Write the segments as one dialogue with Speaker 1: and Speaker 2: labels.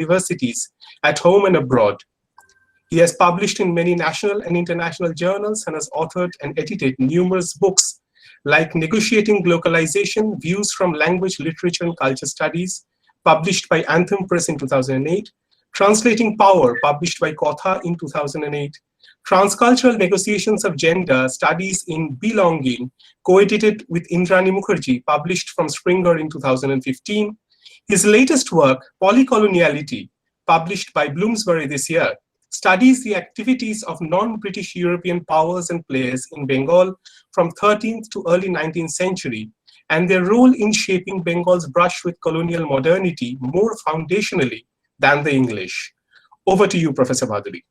Speaker 1: universities at home and abroad. He has published in many national and international journals and has authored and edited numerous books like Negotiating Globalisation, Views from Language, Literature and Culture Studies, published by Anthem Press in 2008, Translating Power, published by Kotha in 2008, Transcultural Negotiations of Gender, Studies in Belonging, co-edited with Indrani Mukherjee, published from Springer in 2015. His latest work, Polycoloniality, published by Bloomsbury this year, studies the activities of non-British European powers and players in Bengal from 13th to early 19th century and their role in shaping Bengal's brush with colonial modernity more foundationally than the English. Over to you, Professor Bhaduri.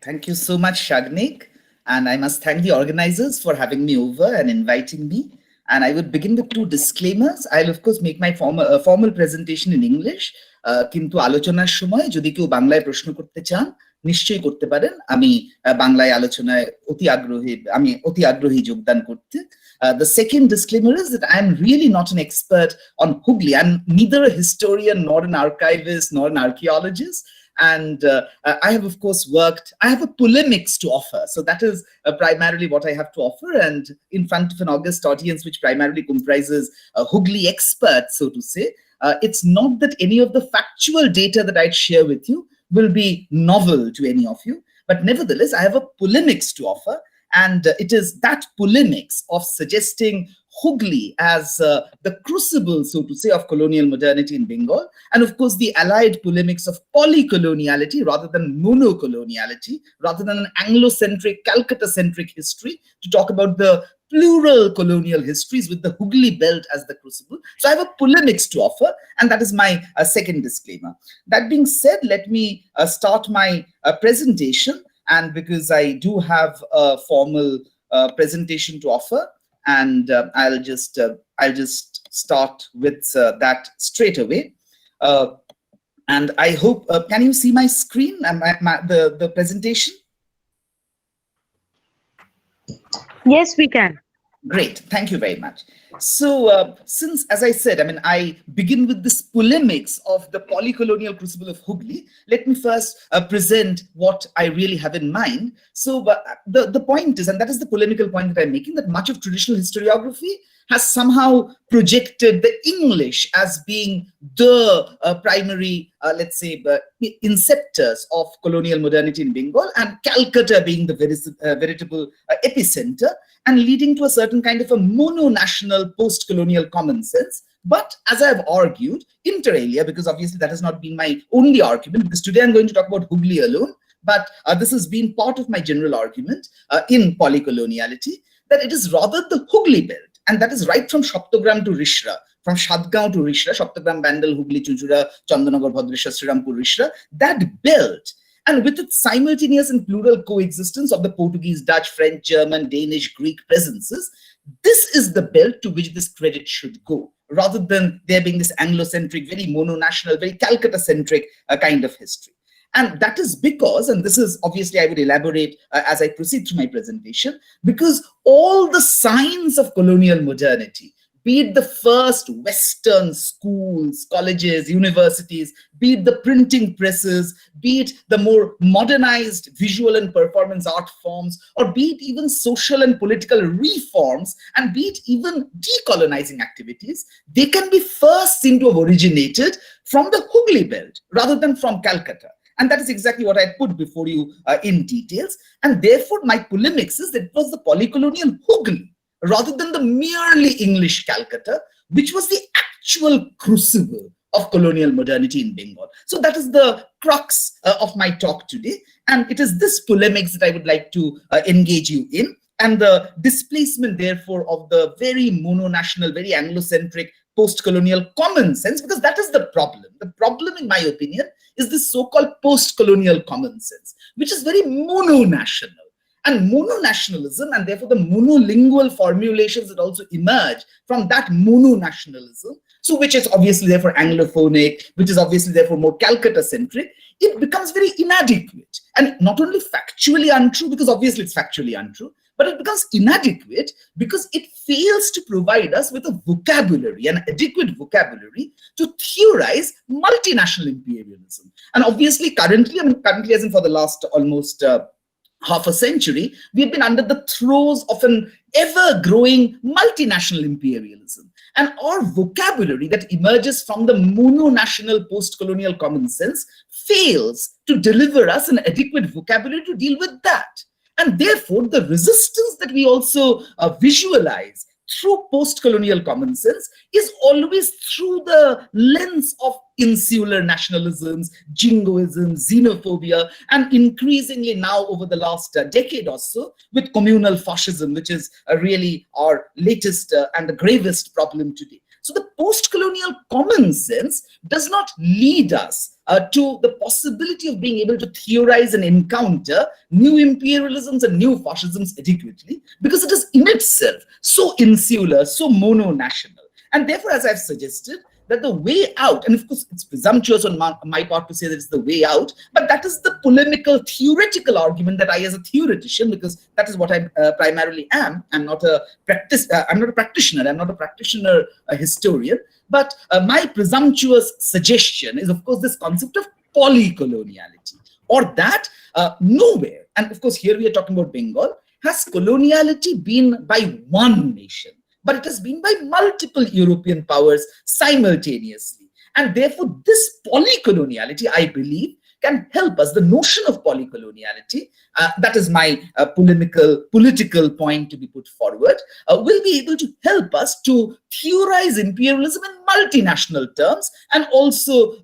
Speaker 2: Thank you so much, Shagnik. And I must thank the organizers for having me over and inviting me. And I would begin with two disclaimers. I'll of course make my formal presentation in English. কিন্তু আলোচনার সময় যদি কেউ বাংলায় প্রশ্ন করতে চান নিশ্চয়ই করতে পারেন। আমি বাংলায় আলোচনায় অতি আগ্রহী যোগদান করতে। The second disclaimer is that I'm really not an expert on Hooghly. I'm neither a historian nor an archivist nor an archaeologist. And I have, of course, I have a polemics to offer. So that is primarily what I have to offer. And in front of an august audience, which primarily comprises Hooghly experts, so to say, it's not that any of the factual data that I'd share with you will be novel to any of you. But nevertheless, I have a polemics to offer. And it is that polemics of suggesting Hooghly as the crucible, so to say, of colonial modernity in Bengal, and of course the allied polemics of polycoloniality rather than monocoloniality, rather than an Anglo-centric, Calcutta-centric history, to talk about the plural colonial histories with the Hooghly belt as the crucible. So I have a polemics to offer, and that is my second disclaimer. That being said, let me start my presentation, and because I do have a formal presentation to offer, and I'll just start with that straight away. And I hope, can you see my screen and the presentation?
Speaker 3: Yes, we can.
Speaker 2: Great, thank you very much. So since, as I said, I begin with this polemics of the polycolonial crucible of Hooghly, let me first present what I really have in mind. So the point is, and that is the polemical point that I'm making, that much of traditional historiography has somehow projected the English as being the primary, let's say, inceptors of colonial modernity in Bengal, and Calcutta being the veritable epicenter, and leading to a certain kind of a mono-national post-colonial common sense. But as I've argued, inter alia, because obviously that has not been my only argument, because today I'm going to talk about Hooghly alone, but this has been part of my general argument in polycoloniality, that it is rather the Hooghly belt, and that is right from Shoptogram to Rishra, from Shadgaon to Rishra, Shoptogram, Bandel, Hooghly, Chuchura, Chandanagar, Bhadreshwar, Srirampur, Rishra, that belt, and with its simultaneous and plural coexistence of the Portuguese, Dutch, French, German, Danish, Greek presences, this is the belt to which this credit should go, rather than there being this Anglo-centric, very mono-national, very Calcutta-centric kind of history. And that is because, and this is obviously I would elaborate as I proceed through my presentation, because all the signs of colonial modernity, be it the first Western schools, colleges, universities, be it the printing presses, be it the more modernized visual and performance art forms, or be it even social and political reforms, and be it even decolonizing activities, they can be first seen to have originated from the Hooghly belt rather than from Calcutta. And that is exactly what I put before you in details. And therefore, my polemics is that it was the polycolonial Hooghly, rather than the merely English Calcutta, which was the actual crucible of colonial modernity in Bengal. So that is the crux of my talk today. And it is this polemics that I would like to engage you in. And the displacement, therefore, of the very mono-national, very Anglo-centric post-colonial common sense, because that is the problem. The problem, in my opinion, is this so-called post-colonial common sense, which is very mono-national. And mono-nationalism, and therefore the monolingual formulations that also emerge from that mono-nationalism, so which is obviously therefore Anglophonic, which is obviously therefore more Calcutta-centric, it becomes very inadequate. And not only factually untrue, because obviously it's factually untrue, but it becomes inadequate because it fails to provide us with a vocabulary, an adequate vocabulary to theorize multinational imperialism. And obviously, currently, as in for the last almost half a century, we've been under the throes of an ever-growing multinational imperialism. And our vocabulary that emerges from the mono-national post-colonial common sense fails to deliver us an adequate vocabulary to deal with that. And therefore, the resistance that we also visualize through post-colonial common sense is always through the lens of insular nationalisms, jingoism, xenophobia, and increasingly now over the last decade or so with communal fascism, which is really our latest and the gravest problem today. So the post-colonial common sense does not lead us to the possibility of being able to theorize and encounter new imperialisms and new fascisms adequately, because it is in itself so insular, so mono-national. And therefore, as I've suggested, that the way out, and of course it's presumptuous on my part to say that it's the way out, but that is the polemical theoretical argument that I, as a theoretician, because that is what I primarily am. I'm not a practitioner, I'm not a practitioner, a historian, but my presumptuous suggestion is, of course, this concept of polycoloniality, or that nowhere, and of course here we are talking about Bengal, has coloniality been by one nation, but it has been by multiple European powers simultaneously. And therefore, this polycoloniality, I believe, can help us. The notion of polycoloniality, that is my political point to be put forward, will be able to help us to theorize imperialism in multinational terms, and also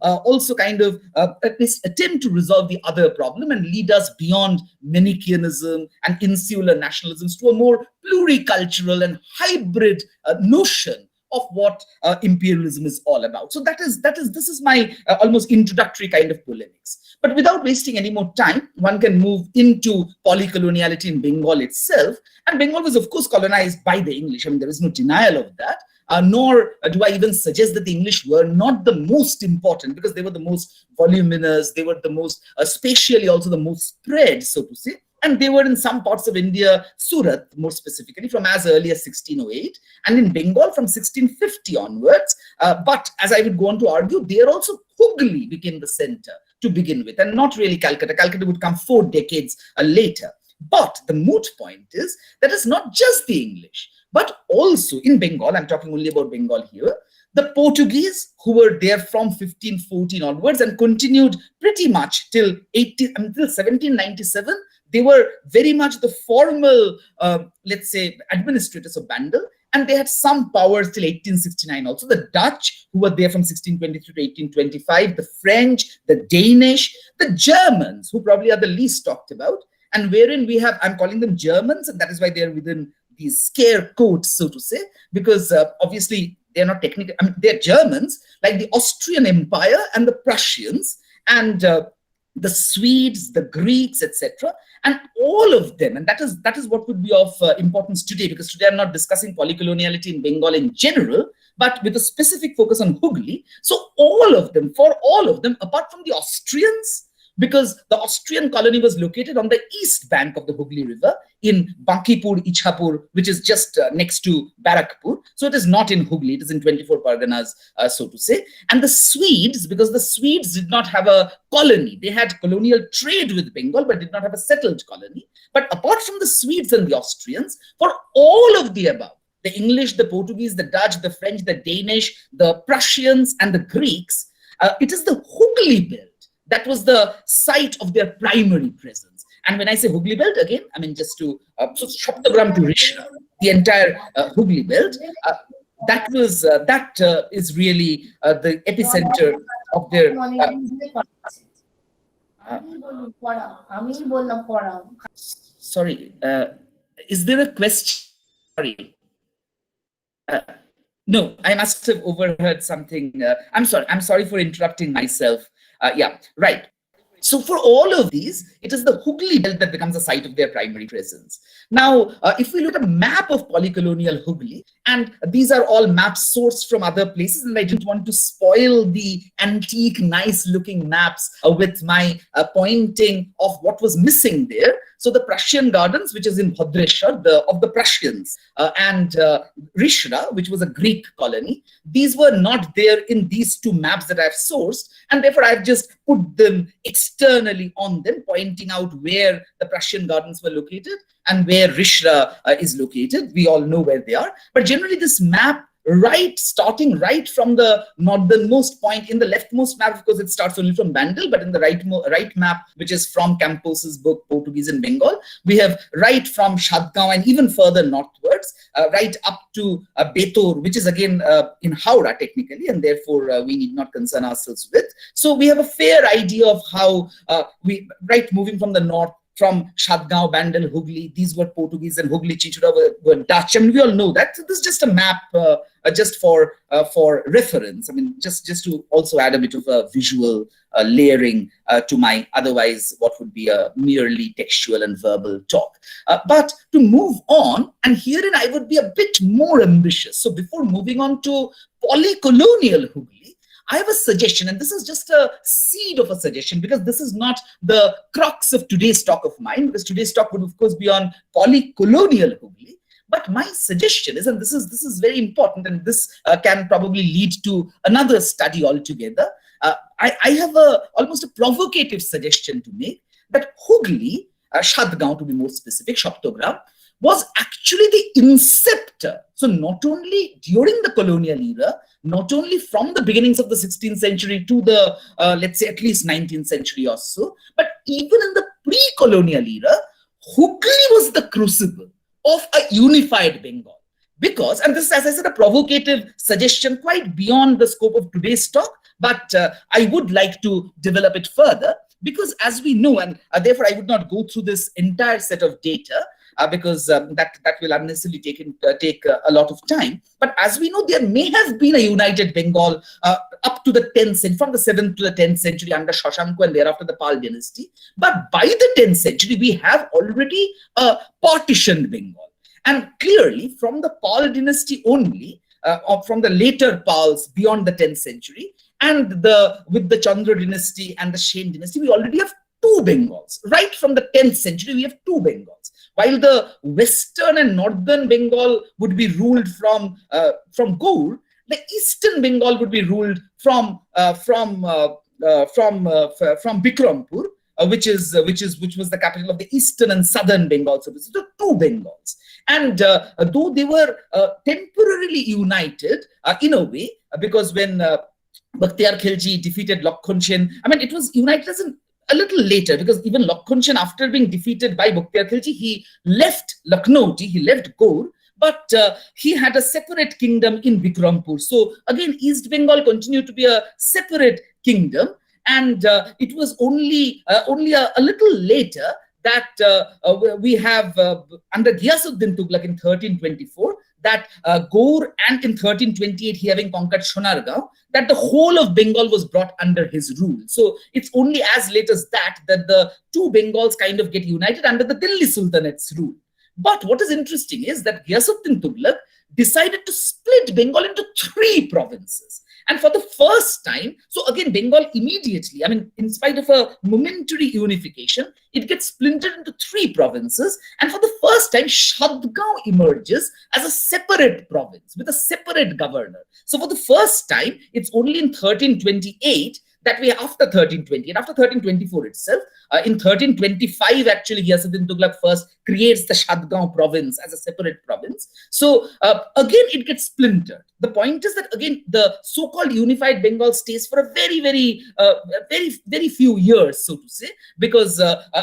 Speaker 2: kind of at least attempt to resolve the other problem and lead us beyond Manichaeanism and insular nationalisms to a more pluricultural and hybrid notion of what imperialism is all about. So this is my almost introductory kind of polemics. But without wasting any more time, one can move into polycoloniality in Bengal itself. And Bengal was, of course, colonized by the English. I mean, there is no denial of that. Nor do I even suggest that the English were not the most important, because they were the most voluminous, they were the most spatially also the most spread, so to say. And they were in some parts of India, Surat more specifically, from as early as 1608, and in Bengal from 1650 onwards. But as I would go on to argue, there also Hooghly became the center to begin with, and not really Calcutta. Calcutta would come 4 decades later. But the moot point is that it's not just the English, but also in Bengal, I'm talking only about Bengal here, the Portuguese, who were there from 1514 onwards and continued pretty much until 1797, they were very much the formal, let's say, administrators of Bengal, and they had some powers till 1869 also. The Dutch, who were there from 1623 to 1825, the French, the Danish, the Germans, who probably are the least talked about, and wherein we have, I'm calling them Germans, and that is why they're within these scare quotes, so to say, because obviously they're not technically, I mean, they're Germans, like the Austrian Empire and the Prussians, and the Swedes, the Greeks, etc. And all of them, and that is what would be of importance today, because today I'm not discussing polycoloniality in Bengal in general, but with a specific focus on Hooghly. So all of them, apart from the Austrians, because the Austrian colony was located on the east bank of the Hooghly River in Bankipur, Ichhapur, which is just next to Barakpur. So it is not in Hooghly, it is in 24 Parganas, so to say. And the Swedes, because the Swedes did not have a colony. They had colonial trade with Bengal, but did not have a settled colony. But apart from the Swedes and the Austrians, for all of the above, the English, the Portuguese, the Dutch, the French, the Danish, the Prussians, and the Greeks, it is the Hooghly belt that was the site of their primary presence. And when I say Hooghly belt, again, I mean just to Shaptagram to Rishna, the entire Hooghly belt, that is really the epicenter of their. Sorry, is there a question? Sorry. No, I must have overheard something. I'm sorry for interrupting myself. Yeah, right. So for all of these, it is the Hooghly belt that becomes the site of their primary presence. Now, if we look at a map of polycolonial Hooghly, and these are all maps sourced from other places, and I didn't want to spoil the antique, nice-looking maps with my pointing of what was missing there. So the Prussian Gardens, which is in Bhadrashar, of the Prussians, and Rishra, which was a Greek colony, these were not there in these two maps that I've sourced, and therefore I've just put them externally on them, pointing out where the Prussian Gardens were located and where Rishra is located. We all know where they are, but generally this map, starting right from the northernmost point in the leftmost map, because it starts only from Bengal, but in the right map, which is from Campos's book, Portuguese and Bengal, we have right from Shadgaon and even further northwards, right up to Betor, which is again in Howrah technically, and therefore we need not concern ourselves with. So we have a fair idea of how moving from the north, from Shadgaon, Bandel, Hooghly, these were Portuguese, and Hooghly Chichura were Dutch. I mean, we all know that. So this is just a map just for reference. I mean, just to also add a bit of a visual layering to my otherwise what would be a merely textual and verbal talk. But to move on, and herein I would be a bit more ambitious. So before moving on to polycolonial Hooghly, I have a suggestion, and this is just a seed of a suggestion, because this is not the crux of today's talk of mine, because today's talk would of course be on polycolonial Hooghly. But my suggestion is, and this is very important, and this can probably lead to another study altogether. I have almost a provocative suggestion to make, that Hooghly, Shadgaon to be more specific, Shoptogram, was actually the inceptor. So not only during the colonial era, not only from the beginnings of the 16th century to the, let's say, at least 19th century or so, but even in the pre-colonial era, Hooghly was the crucible of a unified Bengal. Because, and this is, as I said, a provocative suggestion quite beyond the scope of today's talk, but I would like to develop it further, because as we know, and therefore I would not go through this entire set of data, because that will unnecessarily take a lot of time. But as we know, there may have been a united Bengal up to the 10th century, from the 7th to the 10th century under Shashanko and thereafter the Pal dynasty. But by the 10th century, we have already a partitioned Bengal. And clearly, from the Pal dynasty only, or from the later Pals beyond the 10th century, and with the Chandra dynasty and the Shen dynasty, we already have two Bengals. Right from the 10th century, we have two Bengals. While the western and northern Bengal would be ruled from Gaur, the eastern Bengal would be ruled from Bikrampur, which was the capital of the eastern and southern Bengal. So this is the two Bengals. And though they were temporarily united in a way, because when Bakhtiyar Khilji defeated Lakhon Sen, I mean, it was united as a little later, because even Lakhon Sen, after being defeated by Bakhtiyar Khilji, he left Lucknow, he left Gaur, but he had a separate kingdom in Bikrampur. So again, East Bengal continued to be a separate kingdom, and it was only a little later that we have under Ghiyasuddin Tughlaq in 1324, that Gaur, and in 1328 he having conquered Sonargaon, that the whole of Bengal was brought under his rule. So it's only as late as that the two Bengals kind of get united under the Delhi Sultanate's rule. But what is interesting is that Ghiyasuddin Tughlaq decided to split Bengal into three provinces. And for the first time, so again, Bengal immediately, I mean, in spite of a momentary unification, it gets splintered into three provinces. And for the first time, Shadgaon emerges as a separate province with a separate governor. So for the first time, it's only in 1328 that we, after 1320 and after 1324 itself, in 1325, actually, Ghiyasuddin Tughlaq first creates the Shadgaon province as a separate province. So again, it gets splintered. The point is that, again, the so-called unified Bengal stays for a very few years, so to say, because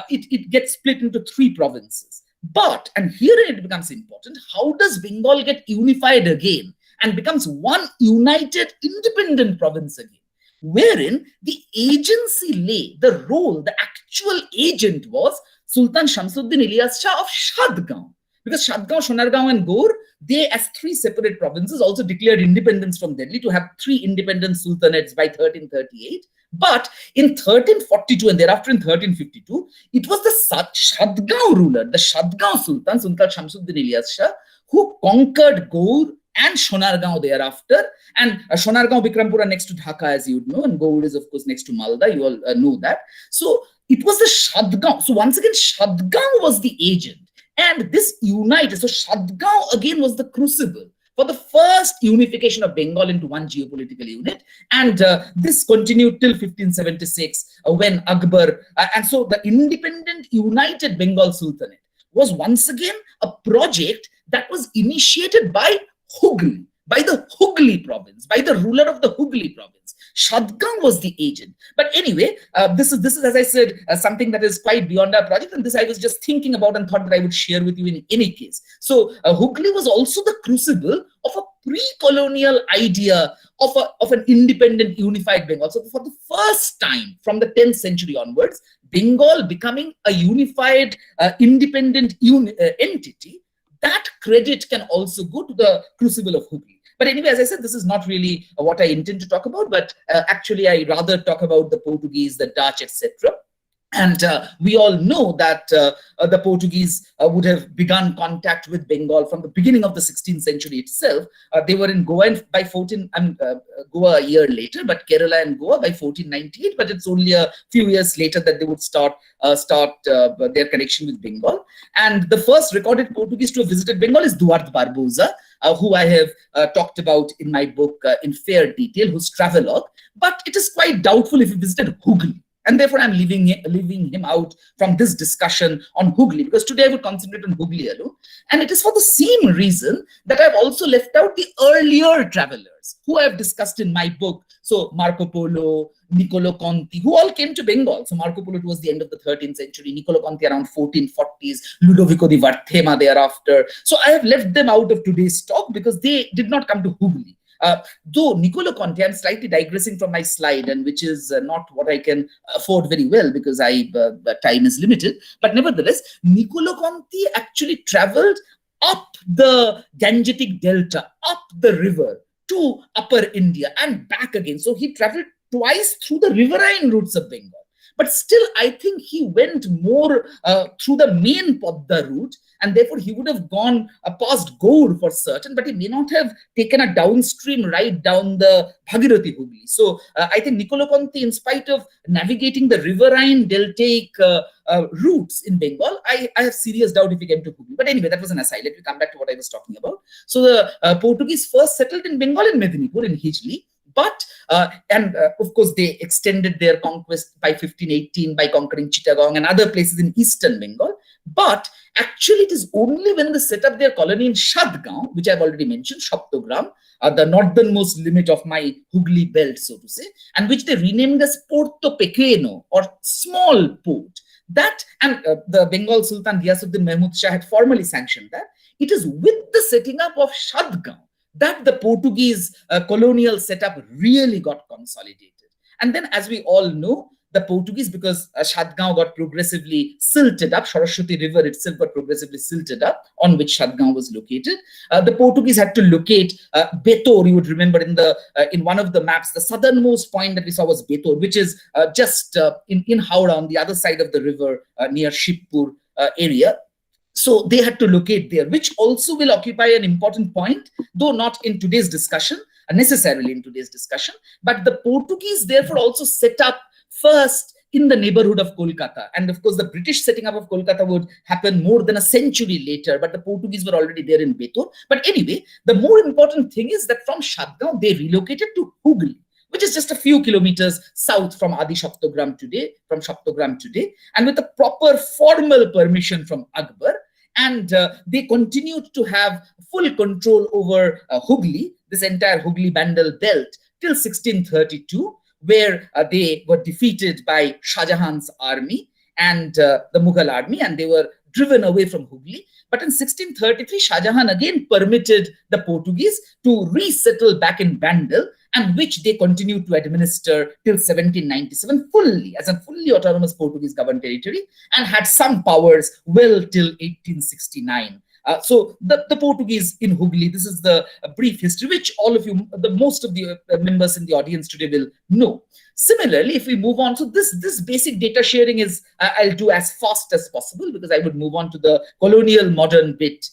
Speaker 2: it gets split into three provinces. But, and here it becomes important, how does Bengal get unified again and becomes one united independent province again? Wherein the agency lay, the role, the actual agent was Sultan Shamsuddin Ilyas Shah of Shadgaon. because Shadgaon, Sonargaon, and Gaur, they as three separate provinces also declared independence from Delhi to have three independent sultanates by 1338. But in 1342 and thereafter in 1352, it was the Shadgaon ruler, the Shadgaon Sultan, Sultan Shamsuddin Ilyas Shah, who conquered Gaur and Sonargaon thereafter. And Sonargaon, Bikrampura next to Dhaka, as you would know, and Gaur is, of course, next to Malda. You all know that. So it was the Shadgaon. So once again, Shadgaon was the agent. And this united. So Shadgaon again was the crucible for the first unification of Bengal into one geopolitical unit. And this continued till 1576 when Akbar, and so the independent united Bengal Sultanate was once again a project that was initiated by Hooghly, by the Hooghly province, by the ruler of the Hooghly province. Shadgaon was the agent. But anyway, this is, as I said, something that is quite beyond our project. And this I was just thinking about and thought that I would share with you in any case. So Hooghly was also the crucible of a pre-colonial idea of an independent, unified Bengal. So for the first time from the 10th century onwards, Bengal becoming a unified, independent entity, that credit can also go to the Crucible of Hooghly. But anyway, as I said, this is not really what I intend to talk about, but actually I rather talk about the Portuguese, the Dutch, etc. And we all know that the Portuguese would have begun contact with Bengal from the beginning of the 16th century itself. They were in Goa by Goa a year later, but Kerala and Goa by 1498. But it's only a few years later that they would start their connection with Bengal. And the first recorded Portuguese to have visited Bengal is Duarte Barbosa, who I have talked about in my book in fair detail, whose travelogue. But it is quite doubtful if he visited Hooghly. And therefore, I'm leaving him out from this discussion on Hooghly, because today I will concentrate on Hooghly alone. And it is for the same reason that I've also left out the earlier travelers who I've discussed in my book. So Marco Polo, Niccolo Conti, who all came to Bengal. So Marco Polo towards the end of the 13th century, Niccolo Conti around 1440s, Ludovico di Varthema thereafter. So I have left them out of today's talk because they did not come to Hooghly. Though Niccolo Conti, I'm slightly digressing from my slide, and which is not what I can afford very well because time is limited. But nevertheless, Niccolo Conti actually traveled up the Gangetic Delta, up the river to Upper India and back again. So he traveled twice through the riverine routes of Bengal. But still, I think he went more through the main Podda route, and therefore he would have gone past Gaur for certain, but he may not have taken a downstream ride down the Bhagirathi Hooghly. So I think Niccolo Conti, in spite of navigating the riverine deltaic routes in Bengal, I have serious doubt if he came to Hooghly. But anyway, that was an aside. Let me come back to what I was talking about. So the Portuguese first settled in Bengal in Medinipur, in Hijli. But, of course, they extended their conquest by 1518 by conquering Chittagong and other places in eastern Bengal. But actually, it is only when they set up their colony in Shadgaon, which I've already mentioned, Shaptogram, the northernmost limit of my Hooghly belt, so to say, and which they renamed as Porto Pequeno, or small port. That, and the Bengal Sultan Ghiyasuddin Mahmud Shah had formally sanctioned that. It is with the setting up of Shadgaon that the Portuguese colonial setup really got consolidated. And then, as we all know, the Portuguese, because Shadgaon got progressively silted up, Saraswati River itself got progressively silted up, on which Shadgaon was located. The Portuguese had to locate Betor. You would remember in one of the maps, the southernmost point that we saw was Betor, which is just in Howrah, on the other side of the river, near Shibpur area. So they had to locate there, which also will occupy an important point, though not in today's discussion, necessarily in today's discussion. But the Portuguese therefore also set up first in the neighborhood of Kolkata. And of course, the British setting up of Kolkata would happen more than a century later, but the Portuguese were already there in Betor. But anyway, the more important thing is that from Shadgaon, they relocated to Hooghly, which is just a few kilometers south from Adi Shaptogram today, and with a proper formal permission from Akbar. And they continued to have full control over Hooghly, this entire Hooghly Bandel belt, till 1632, where they were defeated by Shah Jahan's army and the Mughal army, and they were driven away from Hooghly. But in 1633, Shah Jahan again permitted the Portuguese to resettle back in Bandel, and which they continued to administer till 1797 fully, as a fully autonomous Portuguese governed territory, and had some powers well till 1869. So the Portuguese in Hooghly, this is the brief history, which all of you, most of the members in the audience today will know. Similarly, if we move on, so this basic data sharing is, I'll do as fast as possible because I would move on to the colonial modern bit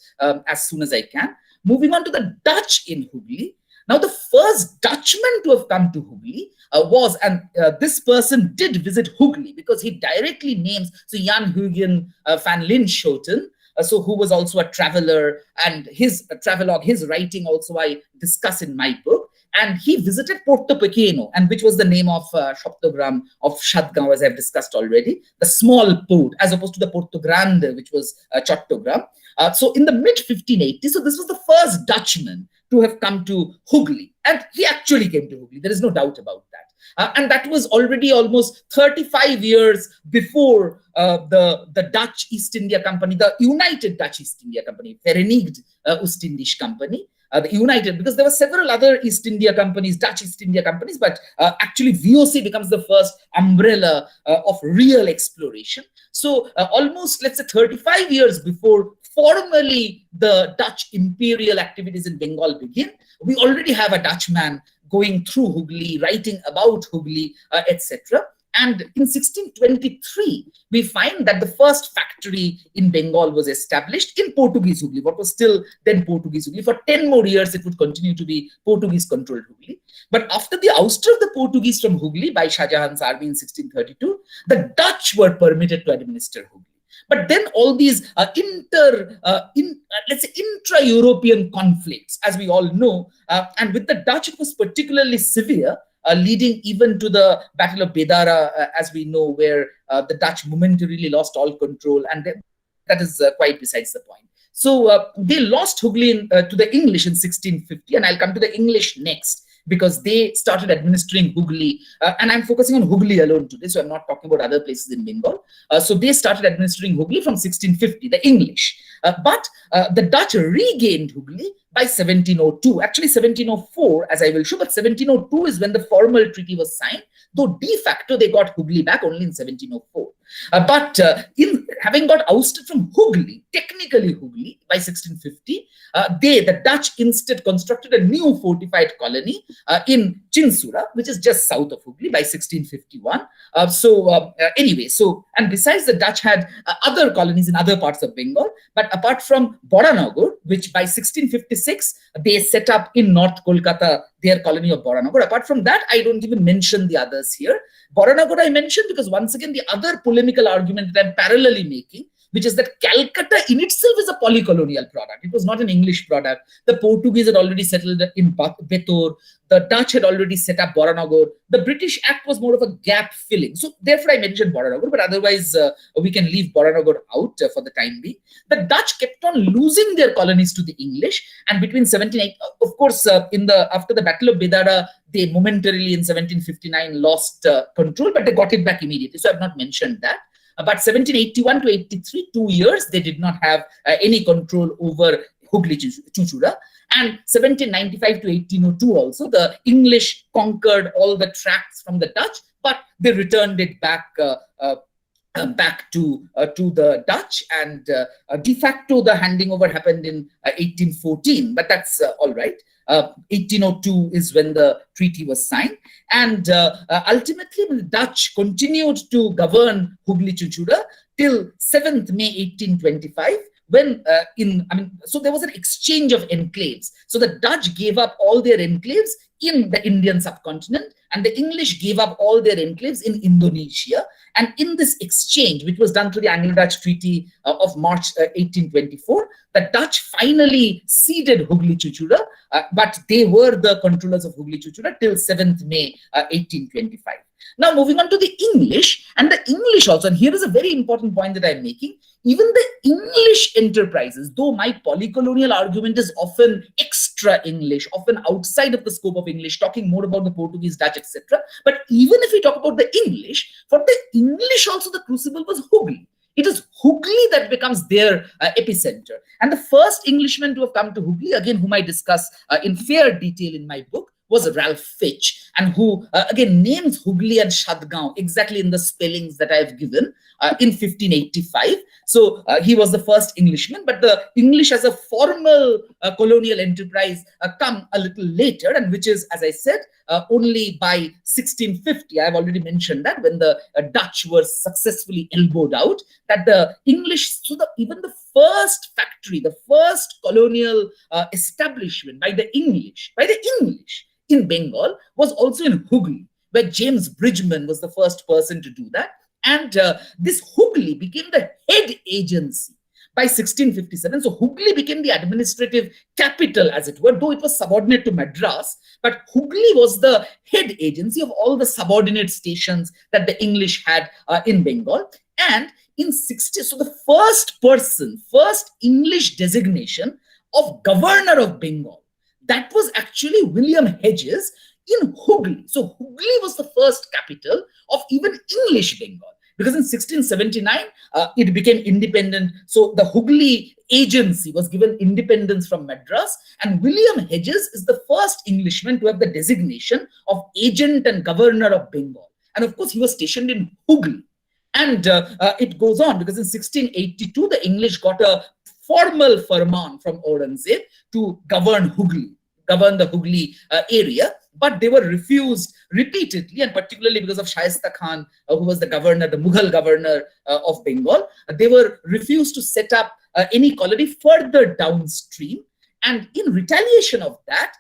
Speaker 2: as soon as I can. Moving on to the Dutch in Hooghly. Now, the first Dutchman to have come to Hooghly was, and this person did visit Hooghly because he directly names, so Jan Huygen van Linschoten, so who was also a traveler, and his travelogue, his writing also I discuss in my book. And he visited Porto Pequeno, and which was the name of Shoptogram of Shadgaon, as I've discussed already, the small port, as opposed to the Porto Grande, which was Chottogram. So in the mid-1580s, so this was the first Dutchman to have come to Hooghly. And he actually came to Hooghly. There is no doubt about that. And that was already almost 35 years before the Dutch East India Company, the United Dutch East India Company, Verenigd Oost-Indisch Company, the United, because there were several other East India companies, Dutch East India companies, but actually VOC becomes the first umbrella of real exploration. So almost, let's say, 35 years before formally the Dutch imperial activities in Bengal begin, we already have a Dutchman going through Hooghly, writing about Hooghly, etc. And in 1623, we find that the first factory in Bengal was established in Portuguese Hooghly, what was still then Portuguese Hooghly. For 10 more years, it would continue to be Portuguese-controlled Hooghly. But after the ouster of the Portuguese from Hooghly by Shah Jahan's army in 1632, the Dutch were permitted to administer Hooghly. But then all these let's say, intra-European conflicts, as we all know, and with the Dutch, it was particularly severe, leading even to the Battle of Bedara, as we know, where the Dutch momentarily lost all control, and that is quite besides the point. So they lost Hooghly to the English in 1650, and I'll come to the English next, because they started administering Hooghly, and I'm focusing on Hooghly alone today, so I'm not talking about other places in Bengal. So they started administering Hooghly from 1650, the English. But the Dutch regained Hooghly by 1702, actually 1704, as I will show, but 1702 is when the formal treaty was signed, though de facto they got Hooghly back only in 1704. But in having got ousted from Hooghly, technically Hooghly, by 1650, the Dutch instead constructed a new fortified colony in Chinsura, which is just south of Hooghly, by 1651. Anyway, and besides, the Dutch had other colonies in other parts of Bengal, but apart from Boranagar, which by 1656 they set up in North Kolkata, their colony of Boranagar. Apart from that, I don't even mention the others here. Boranagar I mentioned because, once again, the other polemical argument that I'm parallelly making, which is that Calcutta in itself is a polycolonial product. It was not an English product. The Portuguese had already settled in Betor. The Dutch had already set up Boranagar. The British Act was more of a gap filling. So therefore I mentioned Boranagar, but otherwise we can leave Boranagar out for the time being. The Dutch kept on losing their colonies to the English, and between 1780, of course, after the Battle of Bedara, they momentarily in 1759 lost control, but they got it back immediately. So I've not mentioned that. But 1781 to 83, 2 years, they did not have any control over Hooghly Chuchura. And 1795 to 1802 also, the English conquered all the tracts from the Dutch, but they returned it back back to the Dutch, and de facto the handing over happened in 1814, but that's all right. 1802 is when the treaty was signed, and ultimately the Dutch continued to govern Hooghly Chuchura till 7th May 1825, when so there was an exchange of enclaves. So the Dutch gave up all their enclaves in the Indian subcontinent, and the English gave up all their enclaves in Indonesia. And in this exchange, which was done through the Anglo-Dutch Treaty of March 1824, the Dutch finally ceded Hooghly Chuchura, but they were the controllers of Hooghly Chuchura till 7th May 1825. Now moving on to the English, and the English also, and here is a very important point that I'm making, even the English enterprises, though my polycolonial argument is often extra English, often outside of the scope of English, talking more about the Portuguese, Dutch, etc. But even if we talk about the English, for the English also the crucible was Hooghly. It is Hooghly that becomes their epicenter. And the first Englishman to have come to Hooghly, again, whom I discuss in fair detail in my book, was Ralph Fitch, and who again names Hooghly and Shadgaon exactly in the spellings that I have given in 1585. So he was the first Englishman, but the English as a formal colonial enterprise come a little later, and which is, as I said, only by 1650. I've already mentioned that when the Dutch were successfully elbowed out, that the English, so even the first factory, the first colonial establishment by the English in Bengal was also in Hooghly, where James Bridgman was the first person to do that. And this Hooghly became the head agency by 1657. So Hooghly became the administrative capital, as it were, though it was subordinate to Madras. But Hooghly was the head agency of all the subordinate stations that the English had in Bengal. And in 60, so the first English designation of governor of Bengal, that was actually William Hedges in Hooghly. So Hooghly was the first capital of even English Bengal, because in 1679 it became independent. So the Hooghly agency was given independence from Madras, and William Hedges is the first Englishman to have the designation of agent and governor of Bengal. And of course, he was stationed in Hooghly. And it goes on, because in 1682 the English got a formal firman from Aurangzeb to govern the Hooghly area, but they were refused repeatedly, and particularly because of Shaista Khan, who was the governor, the Mughal governor of Bengal. They were refused to set up any colony further downstream, and in retaliation of that,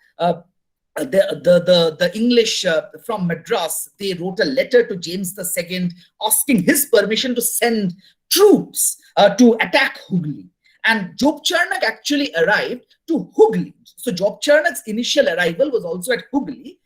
Speaker 2: the English from Madras, they wrote a letter to James II asking his permission to send troops to attack Hooghly. And Job Charnock actually arrived to Hooghly. So Job Charnock's initial arrival was also at Hooghly,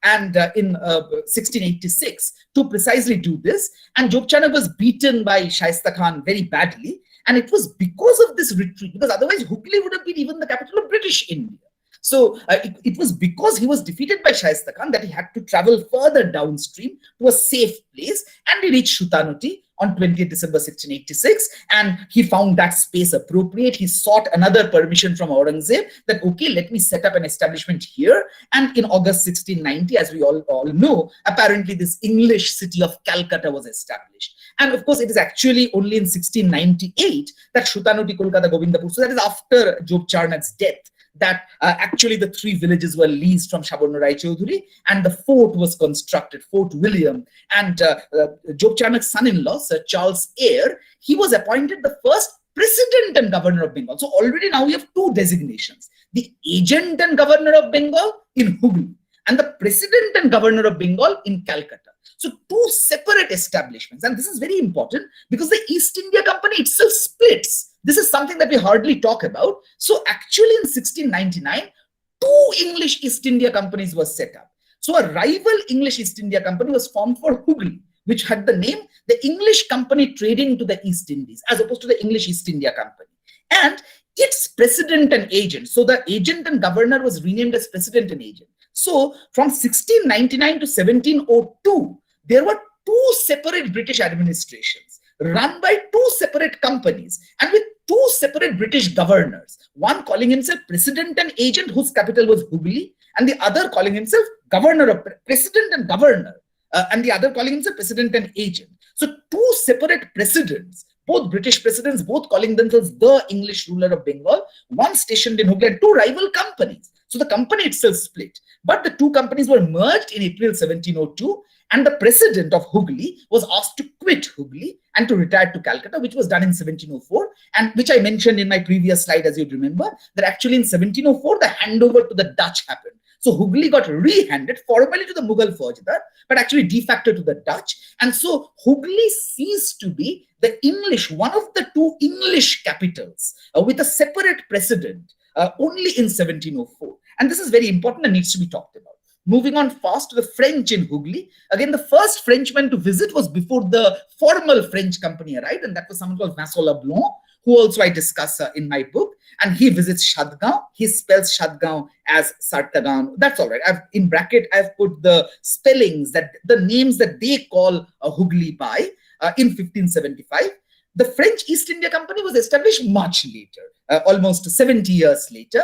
Speaker 2: and in 1686 to precisely do this. And Job Charnock was beaten by Shaista Khan very badly. And it was because of this retreat, because otherwise Hooghly would have been even the capital of British India. So it was because he was defeated by Shaista Khan that he had to travel further downstream to a safe place, and he reached Sutanuti on 20th December 1686, and he found that space appropriate. He sought another permission from Aurangzeb that, okay, let me set up an establishment here. And in August 1690, as we all know, apparently this English city of Calcutta was established. And of course, it is actually only in 1698 that Sutanuti, Kolkata, Govindapur, so that is after Job Charnock's death, that actually the three villages were leased from Sabarna Rai Chaudhuri, and the fort was constructed, Fort William. And Job Charnock's son-in-law, Sir Charles Eyre, he was appointed the first president and governor of Bengal. So already now we have two designations: the agent and governor of Bengal in Hooghly, and the president and governor of Bengal in Calcutta. So two separate establishments. And this is very important because the East India Company itself splits. This is something that we hardly talk about. So actually in 1699, two English East India companies were set up. So a rival English East India Company was formed for Hooghly, which had the name the English Company Trading to the East Indies, as opposed to the English East India Company. And its president and agent, so the agent and governor was renamed as president and agent. So from 1699 to 1702, there were two separate British administrations run by two separate companies and with two separate British governors, one calling himself president and agent, whose capital was Hooghly, and the other calling himself governor of president and governor, and the other calling himself president and agent. So two separate presidents, both British presidents, both calling themselves the English ruler of Bengal, one stationed in Hooghly, and two rival companies. So the company itself split, but the two companies were merged in April 1702, and the president of Hooghly was asked to quit Hooghly and to retire to Calcutta, which was done in 1704, and which I mentioned in my previous slide, as you'd remember, that actually in 1704, the handover to the Dutch happened. So Hooghly got rehanded formally to the Mughal Faujdar, but actually de facto to the Dutch. And so Hooghly ceased to be the English, one of the two English capitals with a separate president only in 1704. And this is very important and needs to be talked about. Moving on fast to the French in Hooghly. Again, the first Frenchman to visit was before the formal French company arrived, and that was someone called Vincent Leblanc, who also I discuss in my book. And he visits Shadgaon. He spells Shadgaon as Sartagan. That's all right. In bracket, I've put the spellings, that the names that they call Hooghly by in 1575. The French East India Company was established much later, almost 70 years later.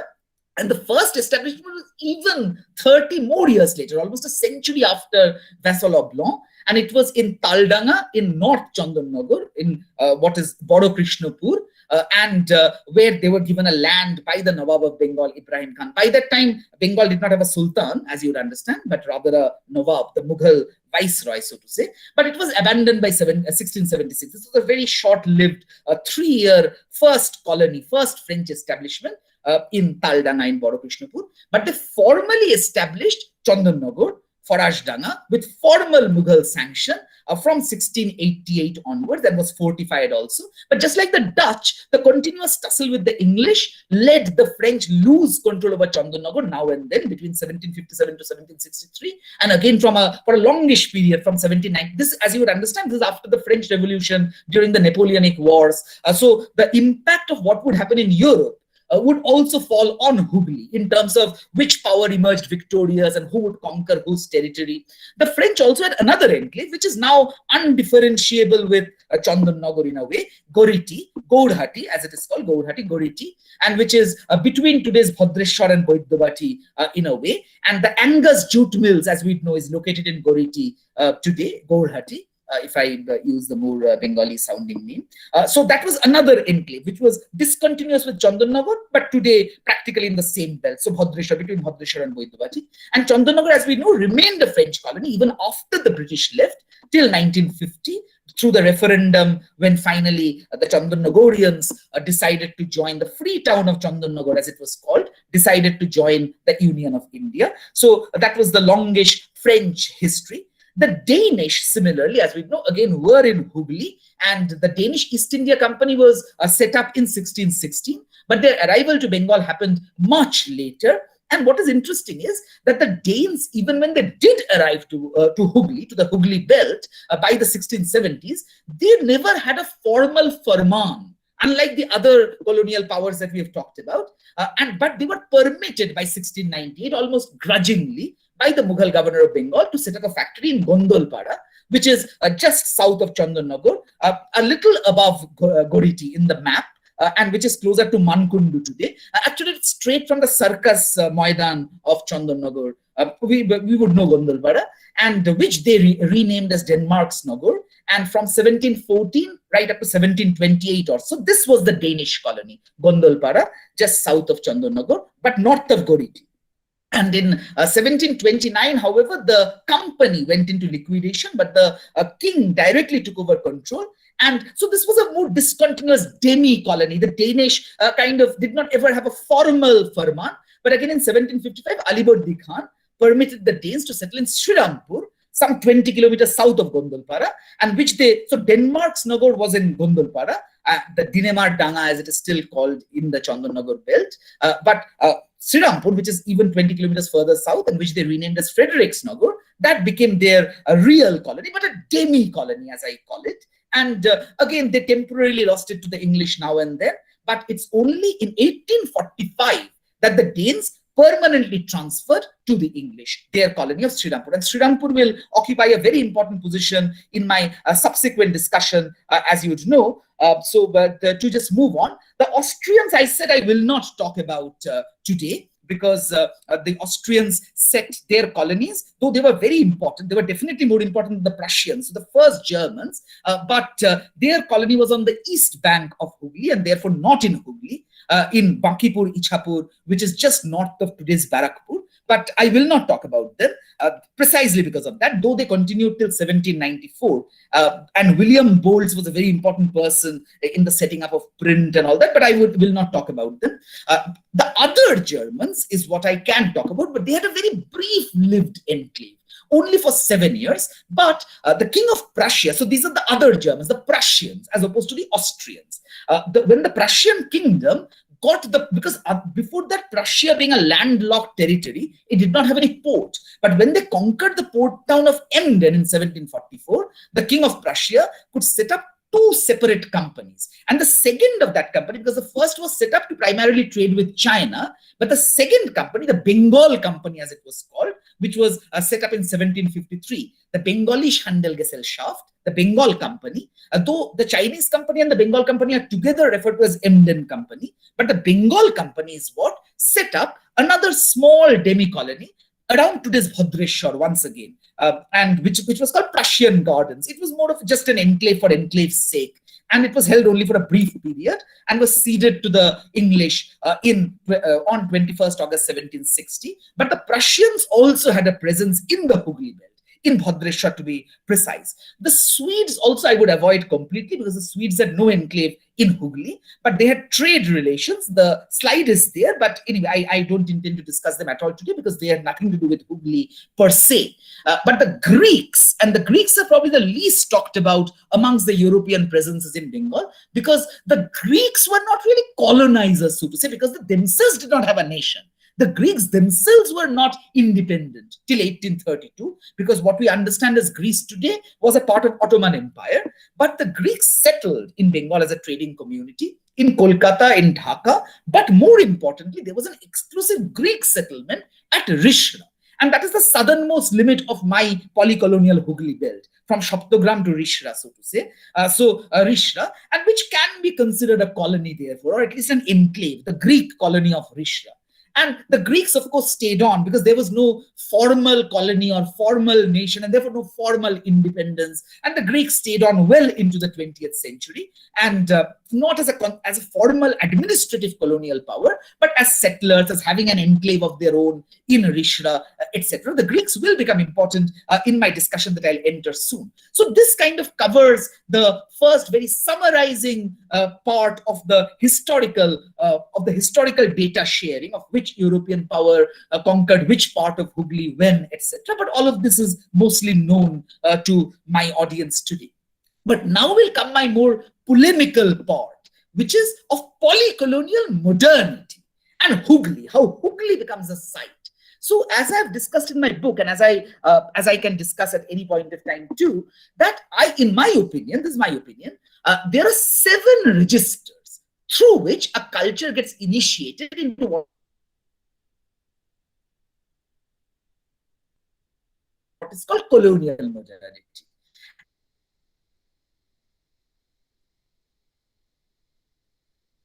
Speaker 2: And the first establishment was even 30 more years later, almost a century after Vassal Blanc. And it was in Taldanga in North Chandanagar, in what is Boro Krishnapur, where they were given a land by the Nawab of Bengal, Ibrahim Khan. By that time, Bengal did not have a sultan, as you would understand, but rather a Nawab, the Mughal viceroy, so to say. But it was abandoned by 1676. This was a very short-lived 3-year first colony, first French establishment in Taldanga in Boro Krishnapur. But they formally established Chandanagar, Farajdanga, with formal Mughal sanction from 1688 onwards, and was fortified also. But just like the Dutch, the continuous tussle with the English led the French lose control over Chandanagar now and then between 1757 to 1763, and again for a longish period from 1790. This, as you would understand, this is after the French Revolution, during the Napoleonic Wars. So the impact of what would happen in Europe would also fall on Hooghly in terms of which power emerged victorious and who would conquer whose territory. The French also had another enclave, which is now undifferentiable with Chandanagar in a way, Goriti, Gaurhati, as it is called, Gaurhati, Goriti, and which is between today's Bhadreshwar and Baidyabati in a way. And the Angus jute mills, as we know, is located in Goriti today, Gaurhati. If I use the more Bengali sounding name. So that was another enclave, which was discontinuous with Chandanagar, but today practically in the same belt. So Bhadreshwar, between Bhadreshwar and Baidyabati. And Chandanagar, as we know, remained a French colony even after the British left till 1950, through the referendum, when finally the Chandanagorians decided to join the free town of Chandanagar, as it was called, decided to join the Union of India. So that was the longish French history. The Danish, similarly, as we know, again, were in Hooghly, and the Danish East India Company was set up in 1616, but their arrival to Bengal happened much later. And what is interesting is that the Danes, even when they did arrive to Hooghly, to the Hooghly belt by the 1670s, they never had a formal firman, unlike the other colonial powers that we have talked about. But they were permitted by 1698, almost grudgingly, by the Mughal governor of Bengal to set up a factory in Gondolpara, which is just south of Chandanagar, a little above Goriti in the map, and which is closer to Mankundu today. Actually, it's straight from the circus Maidan of Chandanagar. We would know Gondolpara, and which they renamed as Denmark's Nagar. And from 1714 right up to 1728 or so, this was the Danish colony, Gondolpara, just south of Chandanagar, but north of Goriti. And in 1729, however, the company went into liquidation, but the king directly took over control. And so this was a more discontinuous demi-colony. The Danish kind of did not ever have a formal firman. But again, in 1755, Alibardi Khan permitted the Danes to settle in Srirampur, some 20 kilometers south of Gondolpara, and so Denmark's Nagar was in Gondolpara, the Dinemar Danga, as it is still called in the Chandanagar belt. But Srirampur, which is even 20 kilometers further south, and which they renamed as Frederiksnagar, that became their real colony, but a demi-colony, as I call it. And again, they temporarily lost it to the English now and then, but it's only in 1845 that the Danes permanently transferred to the English, their colony of Srirampur. And Srirampur will occupy a very important position in my subsequent discussion, as you would know. To just move on, the Austrians, I said I will not talk about today, because the Austrians set their colonies, though they were very important. They were definitely more important than the Prussians, the first Germans, but their colony was on the east bank of Hooghly, and therefore not in Hooghly, in Bankipur, Ichhapur, which is just north of today's Barakpur. But I will not talk about them precisely because of that, though they continued till 1794. And William Bowles was a very important person in the setting up of print and all that, but I will not talk about them. The other Germans is what I can talk about, but they had a very brief lived enclave, only for 7 years. But the King of Prussia, so these are the other Germans, the Prussians, as opposed to the Austrians. When the Prussian kingdom because before that, Prussia being a landlocked territory, it did not have any port. But when they conquered the port town of Emden in 1744, the King of Prussia could set up 2 separate companies. And the second of that company, because the first was set up to primarily trade with China, but the second company, the Bengal Company as it was called, which was set up in 1753, the Bengali Handelsgesellschaft, the Bengal Company, though the Chinese company and the Bengal Company are together referred to as Emden Company, but the Bengal Company is what set up another small demi-colony around today's Bhadreshwar once again, and which was called Prussian Gardens. It was more of just an enclave for enclave's sake, and it was held only for a brief period and was ceded to the English on 21st August 1760. But the Prussians also had a presence in the Hooghly belt, in Bhadreshwar to be precise. The Swedes also I would avoid completely, because the Swedes had no enclave in Hooghly, but they had trade relations. The slide is there, but anyway, I don't intend to discuss them at all today because they had nothing to do with Hooghly per se. But the Greeks are probably the least talked about amongst the European presences in Bengal, because the Greeks were not really colonizers, so to say, because they themselves did not have a nation. The Greeks themselves were not independent till 1832, because what we understand as Greece today was a part of Ottoman Empire. But the Greeks settled in Bengal as a trading community, in Kolkata, in Dhaka. But more importantly, there was an exclusive Greek settlement at Rishra. And that is the southernmost limit of my polycolonial Hooghly belt, from Shaptogram to Rishra, so to say. Rishra, and which can be considered a colony, therefore, or at least an enclave, the Greek colony of Rishra. And the Greeks, of course, stayed on because there was no formal colony or formal nation, and therefore no formal independence. And the Greeks stayed on well into the 20th century, and not as a formal administrative colonial power, but as settlers, as having an enclave of their own in Rishra, etc. The Greeks will become important in my discussion that I'll enter soon. So this kind of covers the first very summarizing part of the historical data sharing of which European power conquered which part of Hooghly when, etc. But all of this is mostly known to my audience today. But now will come my more polemical part, which is of polycolonial modernity and Hooghly, how Hooghly becomes a site. So as I've discussed in my book, and as I can discuss at any point of time too, that in my opinion, this is my opinion, there are 7 registers through which a culture gets initiated into what is called colonial modernity.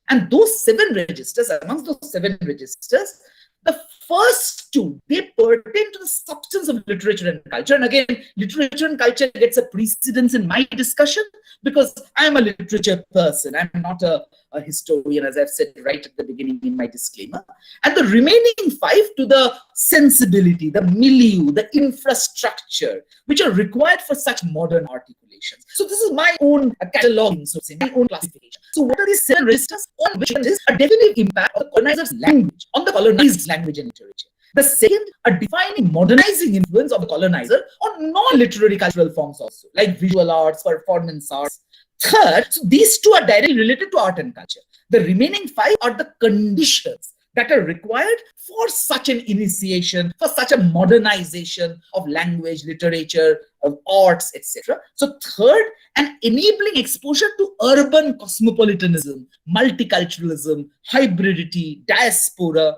Speaker 2: And those 7 registers, amongst those 7 registers, the first 2, they pertain to the substance of literature and culture. And again, literature and culture gets a precedence in my discussion because I'm a literature person. I'm not a historian, as I've said right at the beginning in my disclaimer. And the remaining 5 to the sensibility, the milieu, the infrastructure, which are required for such modern articulations. So this is my own cataloging, so to say, my own classification. So what are these 7 registers? On which is a definitive impact of the colonizer's language on the colonized language and literature. The second, a defining modernizing influence of the colonizer on non-literary cultural forms also, like visual arts, performance arts. Third, so these 2 are directly related to art and culture. The remaining 5 are the conditions that are required for such an initiation, for such a modernization of language, literature, of arts, etc. So third, an enabling exposure to urban cosmopolitanism, multiculturalism, hybridity, diaspora.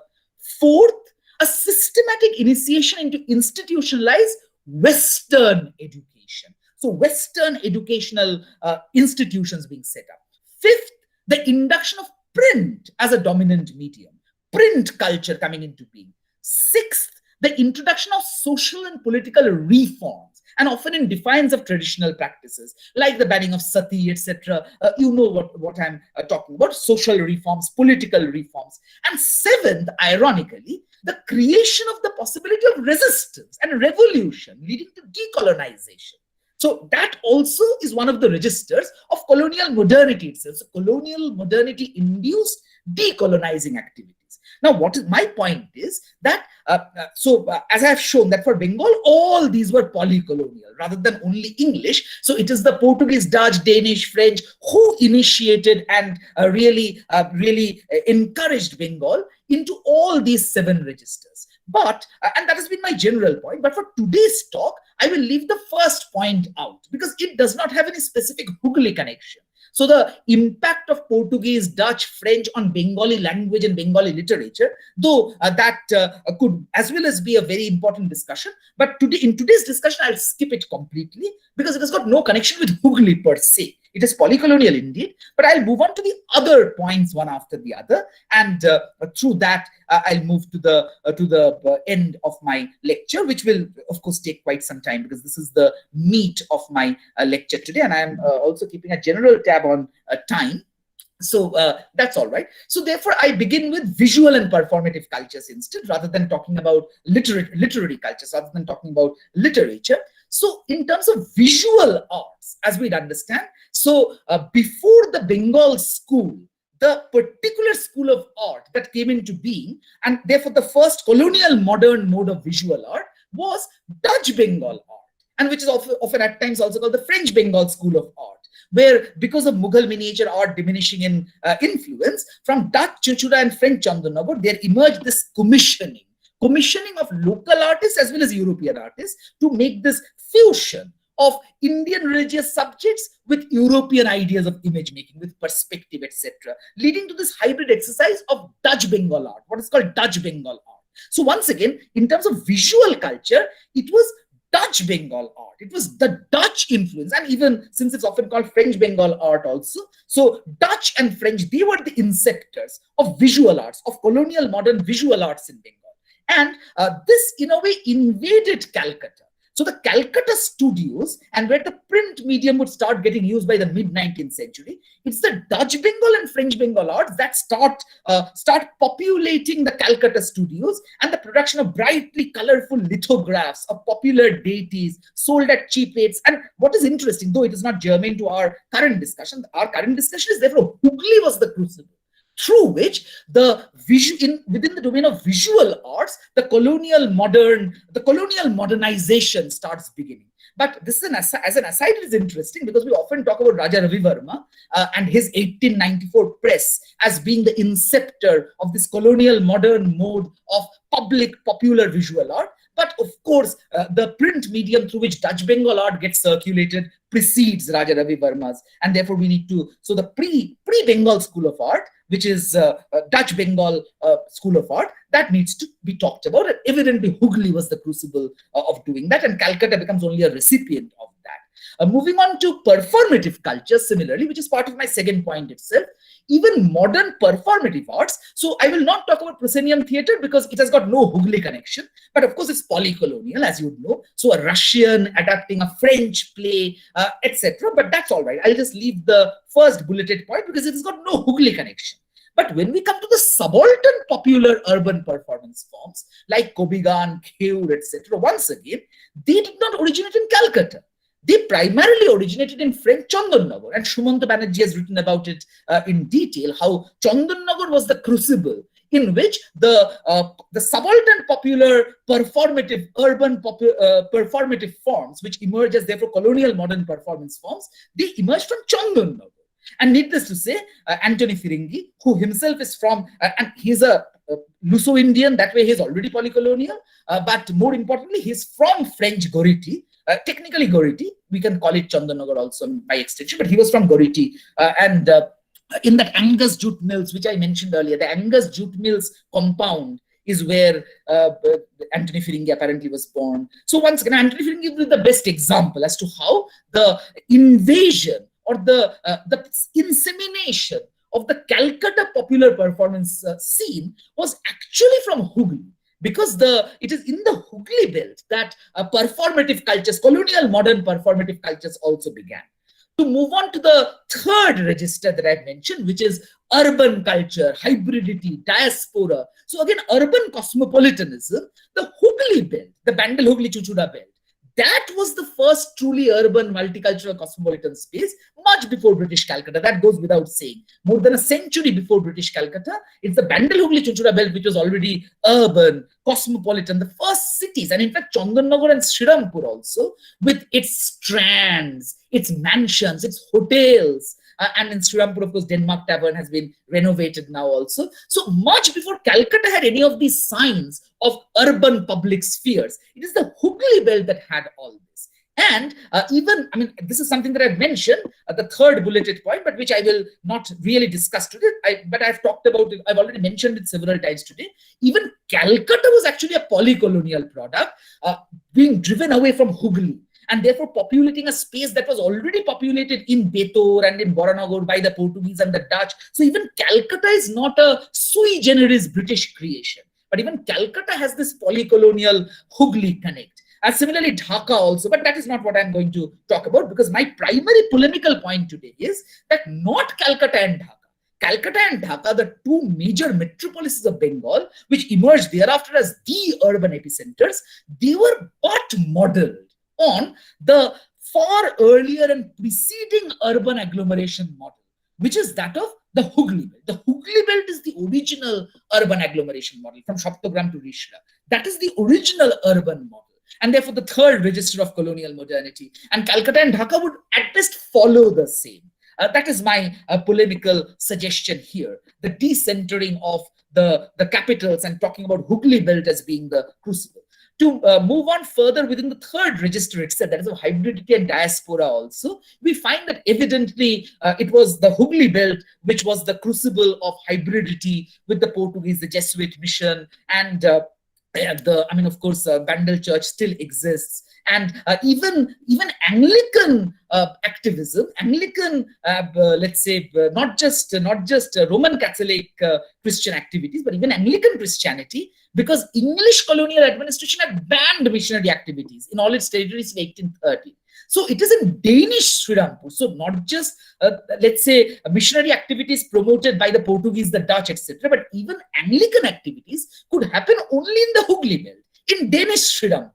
Speaker 2: Fourth, a systematic initiation into institutionalized Western education. So Western educational institutions being set up. Fifth, the induction of print as a dominant medium. Print culture coming into being. Sixth, the introduction of social and political reforms, and often in defiance of traditional practices, like the banning of sati, etc. You know what I'm talking about, social reforms, political reforms. And seventh, ironically, the creation of the possibility of resistance and revolution leading to decolonization. So that also is one of the registers of colonial modernity itself. So colonial modernity induced decolonizing activities. Now, what is my point is that, as I have shown that for Bengal, all these were polycolonial rather than only English. So it is the Portuguese, Dutch, Danish, French who initiated and really encouraged Bengal into all these 7 registers. But, and that has been my general point, but for today's talk, I will leave the first point out because it does not have any specific Hooghly connection. So the impact of Portuguese, Dutch, French on Bengali language and Bengali literature, though that could as well as be a very important discussion, but in today's discussion, I'll skip it completely because it has got no connection with Hooghly per se. It is polycolonial indeed, but I'll move on to the other points one after the other, and through that I'll move to the end of my lecture, which will of course take quite some time because this is the meat of my lecture today, and I'm also keeping a general tab on time. So that's all right. So therefore, I begin with visual and performative cultures instead, rather than talking about literary cultures, rather than talking about literature. So in terms of visual arts, as we'd understand, so before the Bengal school, the particular school of art that came into being, and therefore the first colonial modern mode of visual art, was Dutch Bengal art, and which is often at times also called the French Bengal school of art, where because of Mughal miniature art diminishing in influence, from Dutch Chuchura and French Chandanagar, there emerged this commissioning of local artists as well as European artists to make this fusion of Indian religious subjects with European ideas of image making, with perspective, etc., leading to this hybrid exercise of Dutch Bengal art, what is called Dutch Bengal art. So once again, in terms of visual culture, it was Dutch Bengal art. It was the Dutch influence, and even since it's often called French Bengal art also, so Dutch and French, they were the inceptors of visual arts, of colonial modern visual arts in Bengal. And this, in a way, invaded Calcutta. So the Calcutta studios, and where the print medium would start getting used by the mid-19th century, it's the Dutch Bengal and French Bengal arts that start populating the Calcutta studios, and the production of brightly colorful lithographs of popular deities sold at cheap rates. And what is interesting, though it is not germane to our current discussion is therefore Hooghly was the crucible through which within the domain of visual arts, the colonial modernization starts beginning. But this is as an aside, it is interesting because we often talk about Raja Ravi Verma and his 1894 press as being the inceptor of this colonial modern mode of popular visual art. But of course, the print medium through which Dutch Bengal art gets circulated precedes Raja Ravi Verma's, and therefore we need to, so the pre-Bengal school of art, which is Dutch Bengal school of art, that needs to be talked about. And evidently, Hooghly was the crucible of doing that, and Calcutta becomes only a recipient of that. Moving on to performative culture, similarly, which is part of my second point itself, even modern performative arts. So I will not talk about proscenium theater because it has got no Hooghly connection, but of course it's polycolonial, as you would know. So a Russian adapting a French play, etc. But that's all right. I'll just leave the first bulleted point because it has got no Hooghly connection. But when we come to the subaltern popular urban performance forms like Kobigan, Kheur, etc., once again, they did not originate in Calcutta. They primarily originated in French Chandanagar, and Sumanta Banerjee has written about it in detail, how Chandanagar was the crucible in which the subaltern popular performative urban performative forms, which emerge as therefore colonial modern performance forms, they emerged from Chandanagar. And needless to say, Anthony Firingi, who himself is from, and he's a Luso-Indian, that way he's already polycolonial, but more importantly, he's from French Goriti. Technically Goriti, we can call it Chandanagar also by extension, but he was from Goriti. And in that Angus jute mills, which I mentioned earlier, the Angus jute mills compound is where Anthony Firingi apparently was born. So once again, Anthony Firingi is the best example as to how the invasion or the insemination of the Calcutta popular performance scene was actually from Hooghly. Because it is in the Hooghly belt that performative cultures, colonial modern performative cultures also began. To move on to the third register that I've mentioned, which is urban culture, hybridity, diaspora. So again, urban cosmopolitanism, the Hooghly belt, the Bandel Hooghly Chuchura belt, that was the first truly urban multicultural cosmopolitan space much before British Calcutta. That goes without saying. More than a century before British Calcutta, it's the Bandel Hooghly Chuchura belt which was already urban, cosmopolitan, the first cities, and in fact Chandanagar and Srirampur also, with its strands, its mansions, its hotels, and in Srirampur, of course, Denmark Tavern has been renovated now also. So much before Calcutta had any of these signs of urban public spheres, it is the Hooghly belt that had all this. And even, I mean, this is something that I've mentioned, the third bulleted point, but which I will not really discuss today, but I've talked about it, I've already mentioned it several times today. Even Calcutta was actually a polycolonial product being driven away from Hooghly. and therefore populating a space that was already populated in Betor and in Boranagar by the Portuguese and the Dutch. So even Calcutta is not a sui generis British creation, but even Calcutta has this polycolonial Hooghly connect. And similarly, Dhaka also, but that is not what I'm going to talk about, because my primary polemical point today is that not Calcutta and Dhaka. Calcutta and Dhaka, the two major metropolises of Bengal, which emerged thereafter as the urban epicenters, they were but modeled on the far earlier and preceding urban agglomeration model, which is that of the Hooghly belt. The Hooghly belt is the original urban agglomeration model from Shoptogram to Rishla. That is the original urban model, and therefore the third register of colonial modernity. And Calcutta and Dhaka would at best follow the same. That is my polemical suggestion here, the decentering of the capitals and talking about Hooghly belt as being the crucible. To move on further within the third register itself, that is of hybridity and diaspora also, we find that evidently it was the Hooghly belt which was the crucible of hybridity with the Portuguese, the Jesuit mission, and of course, Bandel Church still exists. And even Anglican activism, Anglican, let's say, not just Roman Catholic Christian activities, but even Anglican Christianity, because English colonial administration had banned missionary activities in all its territories in 1830. So it is in Danish Srirampur. So not just, let's say, missionary activities promoted by the Portuguese, the Dutch, etc., but even Anglican activities could happen only in the Hooghly belt, in Danish Srirampur,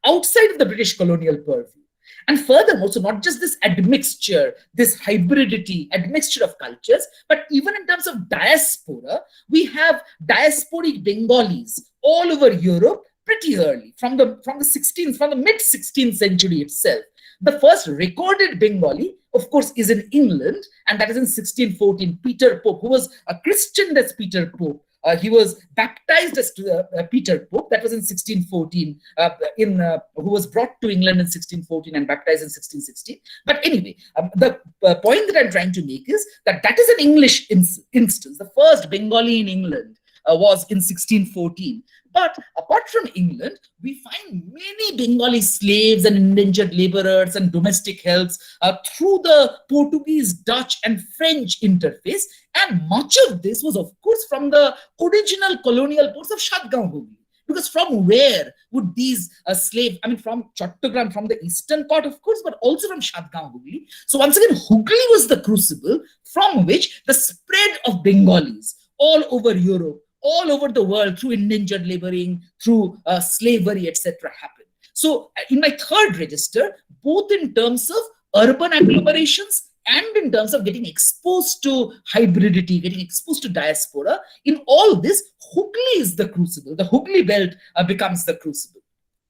Speaker 2: outside of the British colonial purview. And furthermore, so not just this admixture, this hybridity, admixture of cultures, but even in terms of diaspora, we have diasporic Bengalis all over Europe pretty early, from the mid 16th century itself. The first recorded Bengali, of course, is in England, and that is in 1614. Peter Pope, who was christened as Peter Pope, he was baptized as Peter Pope. That was in 1614. Who was brought to England in 1614 and baptized in 1616. But anyway, the point that I'm trying to make is that that is an English instance. The first Bengali in England was in 1614. But apart from England, we find many Bengali slaves and indentured laborers and domestic helps through the Portuguese, Dutch, and French interface. And much of this was, of course, from the original colonial ports of Satgaon Hooghly. Because from where would these slaves, from Chattogram, from the eastern part, of course, but also from Satgaon Hooghly. So once again, Hooghly was the crucible from which the spread of Bengalis all over Europe, all over the world, through indentured laboring, through slavery, etc. happened. So in my third register, both in terms of urban agglomerations and in terms of getting exposed to hybridity, getting exposed to diaspora, in all this, Hooghly is the crucible. The Hooghly belt becomes the crucible.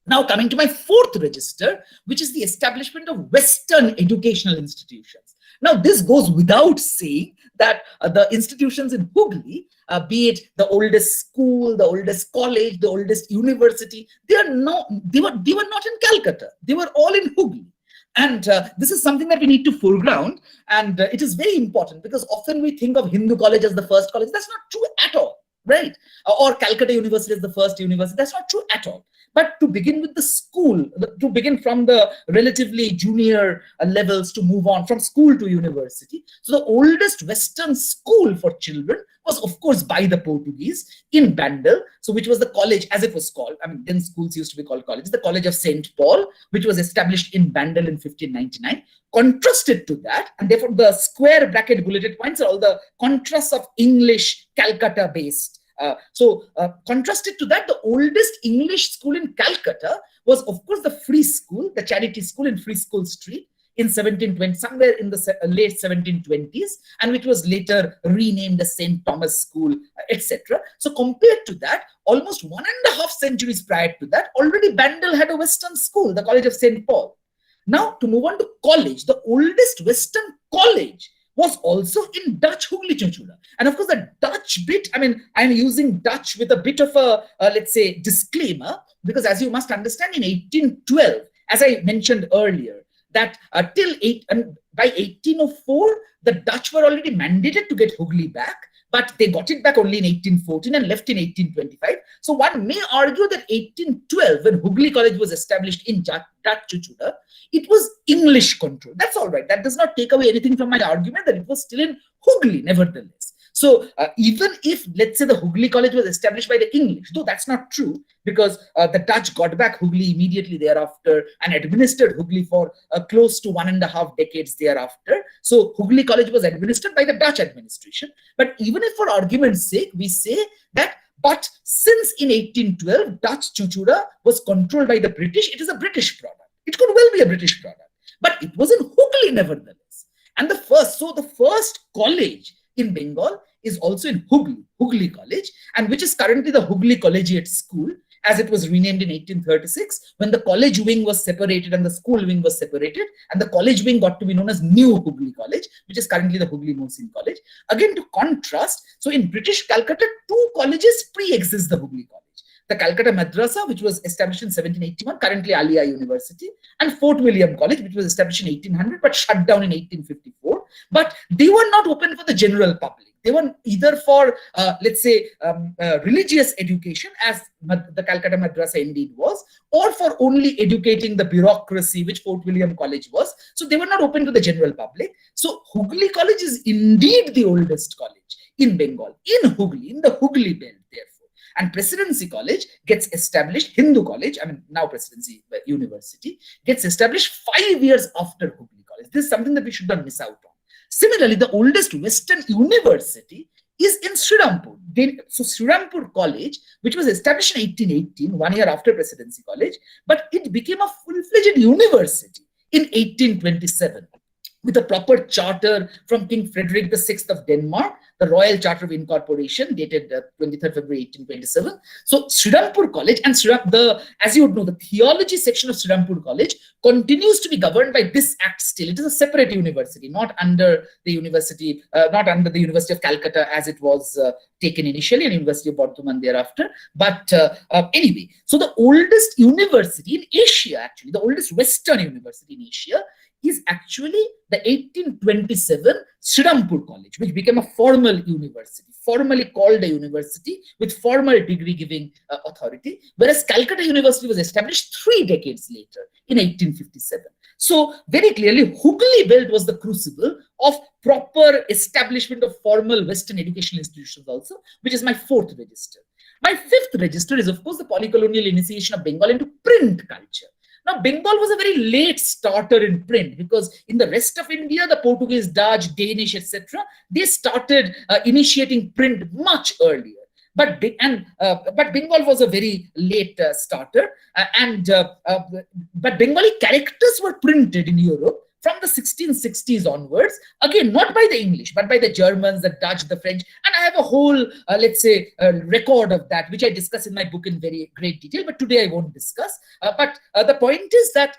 Speaker 2: Now coming to my fourth register, which is the establishment of Western educational institutions. Now this goes without saying that the institutions in Hooghly, be it the oldest school, the oldest college, the oldest university, they were not in Calcutta. They were all in Hooghly. And this is something that we need to foreground. And it is very important because often we think of Hindu college as the first college. That's not true at all, right? Or Calcutta University as the first university. That's not true at all. But to begin with the school, to begin from the relatively junior levels to move on from school to university. So the oldest Western school for children was, of course, by the Portuguese in Bandel, so which was the college as it was called. Then schools used to be called colleges. The College of St. Paul, which was established in Bandel in 1599. Contrasted to that, and therefore the square bracket bulleted points are all the contrasts of English Calcutta based. Contrasted to that, the oldest English school in Calcutta was, of course, the Free School, the charity school in Free School Street in 1720, somewhere in the late 1720s, and which was later renamed as St. Thomas School, etc. So compared to that, almost 1.5 centuries prior to that, already Bandel had a Western school, the College of St. Paul. Now, to move on to college, the oldest Western college was also in Dutch Hooghly Chapter. And of course, the Dutch bit, I'm using Dutch with a bit of a, let's say, disclaimer, because as you must understand, in 1812, as I mentioned earlier, that by 1804, the Dutch were already mandated to get Hooghly back. but they got it back only in 1814 and left in 1825. So one may argue that 1812, when Hooghly College was established in Dutch Chuchuda, it was English control. That's all right. That does not take away anything from my argument that it was still in Hooghly, nevertheless. So even if, let's say, the Hooghly College was established by the English, though that's not true, because the Dutch got back Hooghly immediately thereafter and administered Hooghly for close to 1.5 decades thereafter. So Hooghly College was administered by the Dutch administration. But even if, for argument's sake, we say that, but since in 1812, Dutch Chuchuda was controlled by the British, it is a British product. It could well be a British product, but it was in Hooghly nevertheless. And the first college in Bengal is also in Hooghly College, and which is currently the Hooghly Collegiate School, as it was renamed in 1836, when the college wing was separated and the school wing was separated, and the college wing got to be known as New Hooghly College, which is currently the Hooghly Mohsin College. Again, to contrast, so in British Calcutta, 2 colleges pre-exist the Hooghly College. The Calcutta Madrasa, which was established in 1781, currently Alia University, and Fort William College, which was established in 1800, but shut down in 1854. But they were not open for the general public. They were either for, let's say, religious education, as the Calcutta Madrasa indeed was, or for only educating the bureaucracy, which Fort William College was. So they were not open to the general public. So Hooghly College is indeed the oldest college in Bengal, in Hooghly, in the Hooghly belt, therefore. And Presidency College gets established, Hindu College, I mean now Presidency University, gets established 5 years after Hooghly College. This is something that we should not miss out on. Similarly, the oldest Western university is in Srirampur. So Srirampur College, which was established in 1818, 1 year after Presidency College, but it became a full-fledged university in 1827 with a proper charter from King Frederick VI of Denmark, the Royal Charter of Incorporation, dated 23rd February 1827. So Srirampur College, and as you would know, the theology section of Srirampur College continues to be governed by this act still. It is a separate university, not under the University of Calcutta as it was taken initially, and University of Bardhaman thereafter. But anyway, so the oldest university in Asia, actually, the oldest Western university in Asia, is actually the 1827 Srirampur College, which became a formal university, formally called a university with formal degree-giving authority, whereas Calcutta University was established 3 decades later in 1857. So very clearly, Hooghly Belt was the crucible of proper establishment of formal Western educational institutions also, which is my 4th register. My 5th register is, of course, the polycolonial initiation of Bengal into print culture. Now, Bengal was a very late starter in print, because in the rest of India, the Portuguese, Dutch, Danish, etc., they started initiating print much earlier. But Bengal was a very late starter, but Bengali characters were printed in Europe from the 1660s onwards, again, not by the English, but by the Germans, the Dutch, the French. And I have a whole, let's say, record of that, which I discuss in my book in very great detail, but today I won't discuss. But the point is that,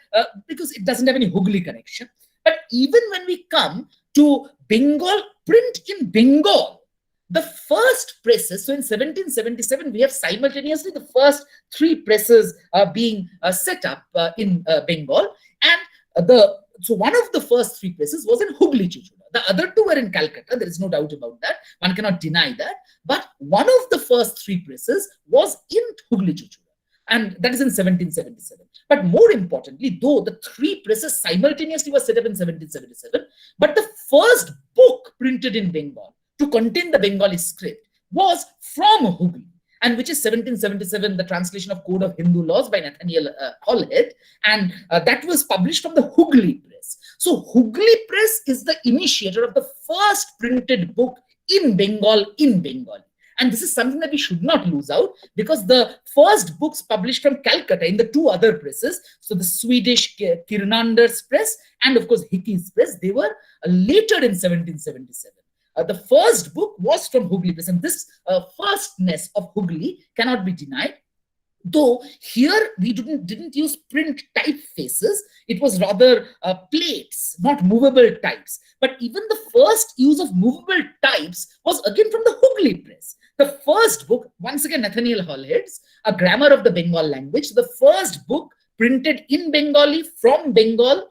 Speaker 2: because it doesn't have any Hooghly connection, but even when we come to Bengal, print in Bengal, the first presses, so in 1777, we have simultaneously the first 3 presses being set up in Bengal, and so one of the first 3 presses was in Hooghly Chuchuda. The other 2 were in Calcutta. There is no doubt about that. One cannot deny that. But one of the first 3 presses was in Hooghly Chuchuda, and that is in 1777. But more importantly, though the 3 presses simultaneously were set up in 1777, but the first book printed in Bengal to contain the Bengali script was from Hooghly, and which is 1777, the translation of Code of Hindu Laws by Nathaniel Halhed, and that was published from the Hooghly Press. So Hooghly Press is the initiator of the first printed book in Bengal in Bengali. And this is something that we should not lose out, because the first books published from Calcutta in the 2 other presses, so the Swedish Kirnander's press and of course Hickey's press, they were later in 1777. The first book was from Hooghly Press, and this firstness of Hooghly cannot be denied. Though here we didn't use print typefaces, it was rather plates, not movable types. But even the first use of movable types was again from the Hooghly Press. The first book, once again Nathaniel Halhed's A Grammar of the Bengal Language, the first book printed in Bengali from Bengal,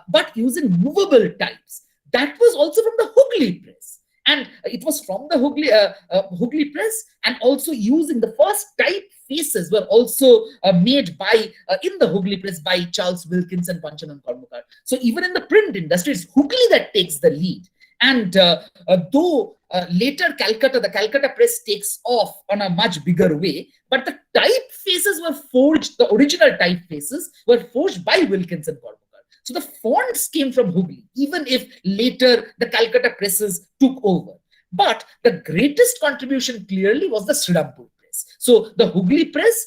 Speaker 2: but using movable types. That was also from the Hooghly Press. And it was from the Hooghly press, and also using the first typefaces were also made by in the Hooghly press by Charles Wilkins and Panchanan Karmakar. So even in the print industry, it's Hooghly that takes the lead. And though later the Calcutta press takes off on a much bigger way, but the typefaces were forged, the original typefaces were forged by Wilkins and Karmakar. So the fonts came from Hooghly, even if later the Calcutta presses took over. But the greatest contribution clearly was the Srirampur press. So the Hooghly press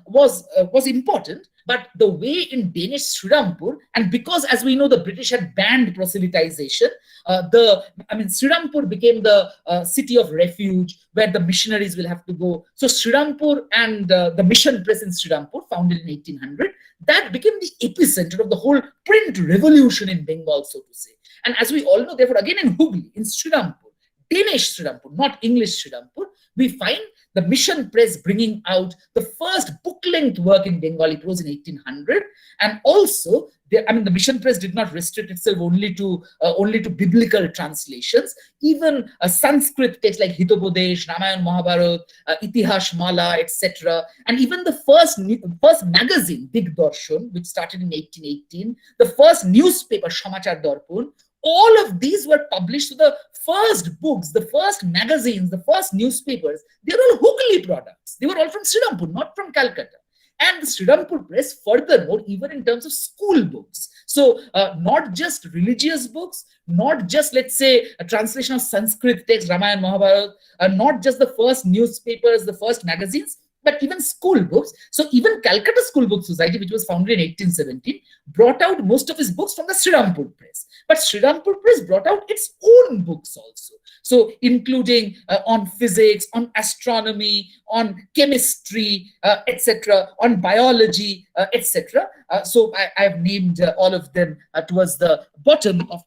Speaker 2: was important, but the way in Danish Srirampur, and because as we know the British had banned proselytization, Srirampur became the city of refuge where the missionaries will have to go. So Srirampur and the mission press in Srirampur, founded in 1800, that became the epicenter of the whole print revolution in Bengal, so to say. And as we all know, therefore, again in Hooghly, in Srirampur, Danish Srirampur, not English Srirampur, we find the mission press bringing out the first book-length work in Bengali prose in 1800, and also the mission press did not restrict itself only to biblical translations. Even Sanskrit texts like Hitopodesh, Ramayan Mahabharat, Itihash Mala, etc., and even the first magazine Digdarshan, which started in 1818, the first newspaper Samachar Darpan, all of these were published. So the first books, the first magazines, the first newspapers, they were all Hooghly products. They were all from Srirampur, not from Calcutta. And the Srirampur press, furthermore, even in terms of school books. So not just religious books, not just, let's say, a translation of Sanskrit text, Ramayana, Mahabharata, not just the first newspapers, the first magazines, but even school books. So even Calcutta School Book Society, which was founded in 1817, brought out most of its books from the Srirampur press. But Srirampur press brought out its own books also. So including on physics, on astronomy, on chemistry, etc., on biology, etc. So I've named all of them towards the bottom of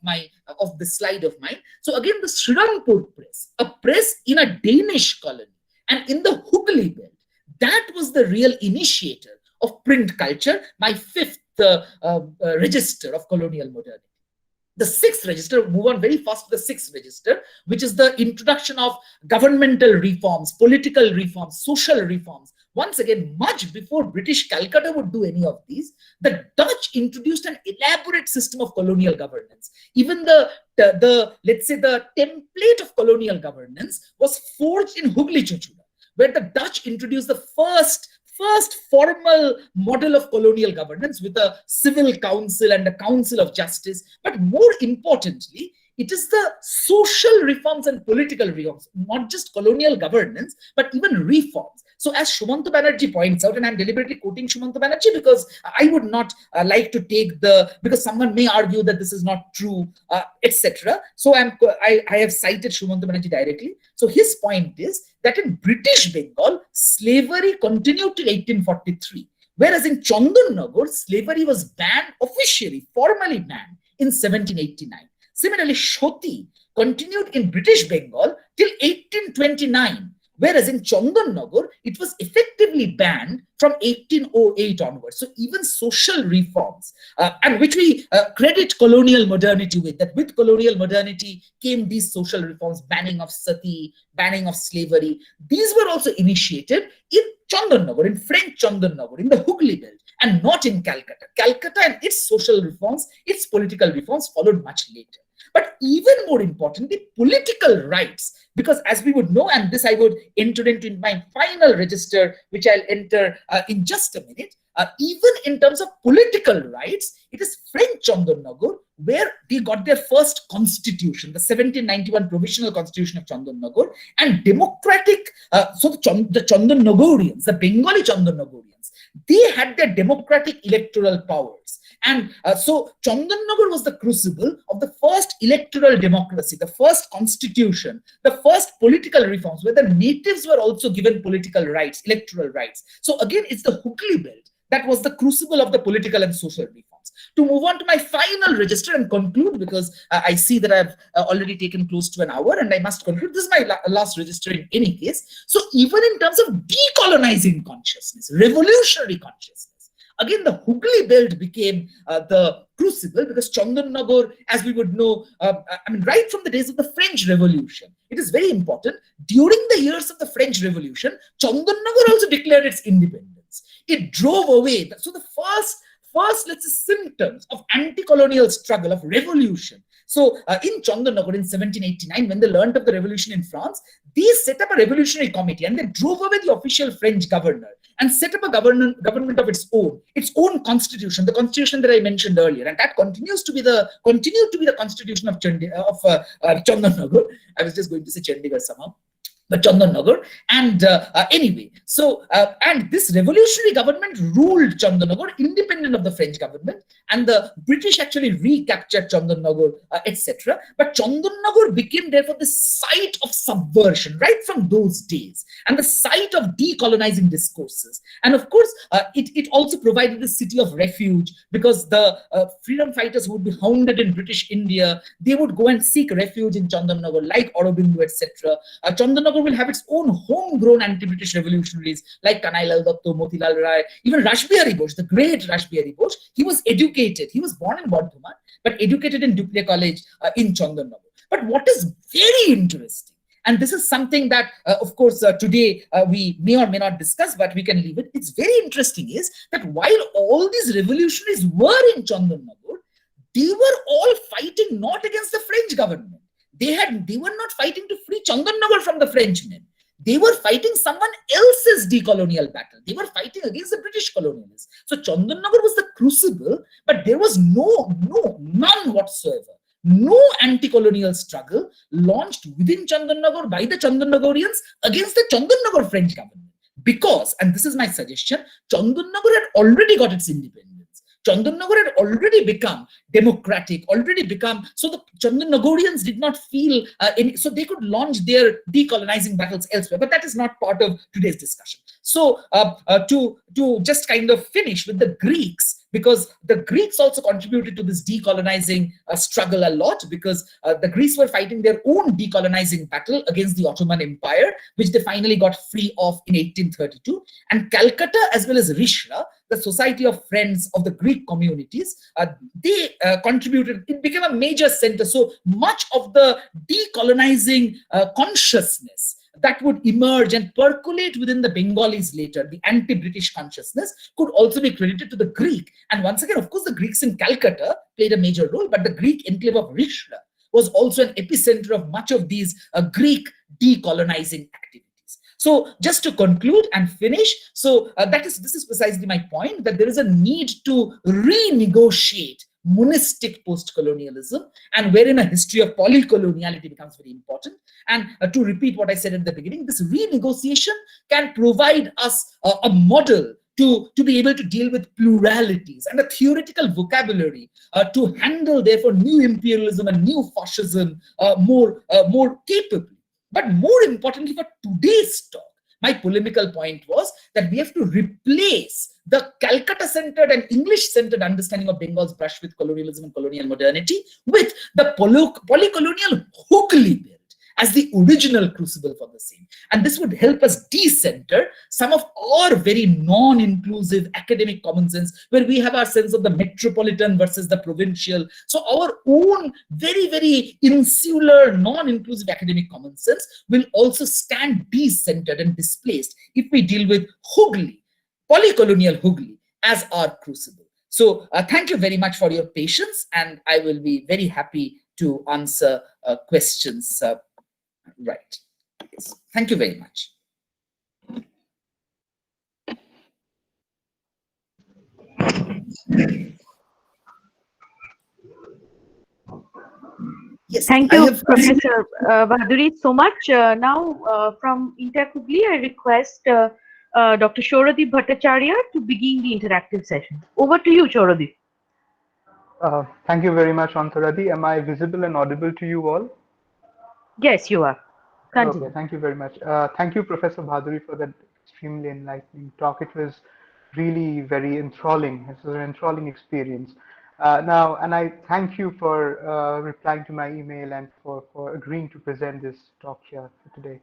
Speaker 2: the slide of mine. So again, the Srirampur press, a press in a Danish colony and in the Hooghly belt, that was the real initiator of print culture, my fifth register of colonial modernity. The sixth register, move on very fast to the sixth register, which is the introduction of governmental reforms, political reforms, social reforms. Once again, much before British Calcutta would do any of these, the Dutch introduced an elaborate system of colonial governance. Even let's say the template of colonial governance was forged in Hooghly Chapter, where the Dutch introduced the first formal model of colonial governance with a civil council and a council of justice. But more importantly, it is the social reforms and political reforms, not just colonial governance, but even reforms. So as Shumanta Banerjee points out, and I'm deliberately quoting Shumanta Banerjee because I would not like to take because someone may argue that this is not true, etc. So I have cited Shumanta Banerjee directly. So his point is that in British Bengal, slavery continued till 1843. Whereas in Chandannagar, slavery was banned officially, formally banned in 1789. Similarly, Shoti continued in British Bengal till 1829. Whereas in Chandannagar, it was effectively banned from 1808 onwards. So even social reforms, and which we credit colonial modernity with, that with colonial modernity came these social reforms, banning of sati, banning of slavery. These were also initiated in Chandannagar, in French Chandannagar, in the Hooghly belt, and not in Calcutta. Calcutta and its social reforms, its political reforms followed much later. But even more importantly, political rights, because as we would know, and this I would enter into in my final register, which I'll enter in just a minute, even in terms of political rights, it is French Chandannagar where they got their first constitution, the 1791 Provisional Constitution of Chandannagar, and democratic, so the Chandannagarians, the Bengali Chandannagarians, they had their democratic electoral powers. And so Chandannagar was the crucible of the first electoral democracy, the first constitution, the first political reforms, where the natives were also given political rights, electoral rights. So again, it's the Hooghly belt that was the crucible of the political and social reforms. To move on to my final register and conclude, because I see that I've already taken close to an hour and I must conclude. This is my last register in any case. So even in terms of decolonizing consciousness, revolutionary consciousness, Again, the Hooghly belt became the crucible because Chandanagar, as we would know, right from the days of the French Revolution, it is very important. During the years of the French Revolution, Chandanagar also declared its independence. It drove away. So the first, let's say, symptoms of anti-colonial struggle, of revolution. So in Chandanagar in 1789, when they learned of the revolution in France, they set up a revolutionary committee and they drove away the official French governor and set up a government of its own constitution, the constitution that I mentioned earlier, and that continued to be the constitution of Chandanagar. I was just going to say Chandigarh somehow, but Chandanagar. And anyway, so and this revolutionary government ruled Chandanagar independent of the French government, and the British actually recaptured Chandanagar, etc. But Chandanagar became therefore the site of subversion right from those days, and the site of decolonizing discourses. And of course, it also provided a city of refuge, because the freedom fighters who would be hounded in British India, they would go and seek refuge in Chandanagar, like Aurobindo, etc. Chandanagar will have its own homegrown anti-British revolutionaries like Kanailal Datto, Motilal Rai, even Rashbihari Bose, the great Rashbihari Bose. He was educated. He was born in Bardhaman, but educated in Dupleix College in Chandanagar. But what is very interesting, and this is something that, of course, today we may or may not discuss, but we can leave it. It's very interesting is that while all these revolutionaries were in Chandanagar, they were all fighting not against the French government. They were not fighting to free Chandanagar from the Frenchmen. They were fighting someone else's decolonial battle. They were fighting against the British colonialists. So Chandanagar was the crucible, but there was none whatsoever. No anti-colonial struggle launched within Chandanagar by the Chandanagarians against the Chandanagar French government. Because, and this is my suggestion, Chandanagar had already got its independence. Chandanagar had already become democratic, so the Chandanagarians did not feel so they could launch their decolonizing battles elsewhere, but that is not part of today's discussion. So to just kind of finish with the Greeks, because the Greeks also contributed to this decolonizing struggle a lot, because the Greeks were fighting their own decolonizing battle against the Ottoman Empire, which they finally got free of in 1832. And Calcutta, as well as Rishra, the Society of Friends of the Greek communities, they contributed. It became a major center. So much of the decolonizing consciousness that would emerge and percolate within the Bengalis later, the anti-British consciousness, could also be credited to the Greek. And once again, of course, the Greeks in Calcutta played a major role, but the Greek enclave of Rishra was also an epicenter of much of these Greek decolonizing activities. So just to conclude and finish, so this is precisely my point, that there is a need to renegotiate monistic post-colonialism, and wherein a history of polycoloniality becomes very important. And to repeat what I said at the beginning, this renegotiation can provide us a model to be able to deal with pluralities and a theoretical vocabulary to handle, therefore, new imperialism and new fascism more capably. But more importantly, for today's talk, my polemical point was that we have to replace the Calcutta-centered and English-centered understanding of Bengal's brush with colonialism and colonial modernity with the polycolonial Hooghly belt as the original crucible for the same. And this would help us decenter some of our very non-inclusive academic common sense, where we have our sense of the metropolitan versus the provincial. So our own very, very insular, non-inclusive academic common sense will also stand decentered and displaced if we deal with Hooghly, Polycolonial Hooghly, as our crucible. So thank you very much for your patience, and I will be very happy to answer questions. Right. Yes. Thank you very much. Yes.
Speaker 3: Thank you, Professor Bhaduri, so much. Now, from INTACH Hooghly, I request Dr. Shoradip Bhattacharya to begin the interactive session. Over to you, Shoradip.
Speaker 4: Thank you very much, Antaradi. Am I visible and audible to you all?
Speaker 3: Yes, you are. Continue.
Speaker 4: Okay, thank you very much. Thank you, Professor Bhaduri, for that extremely enlightening talk. It was really very enthralling. It was an enthralling experience. And I thank you for replying to my email and for agreeing to present this talk here today.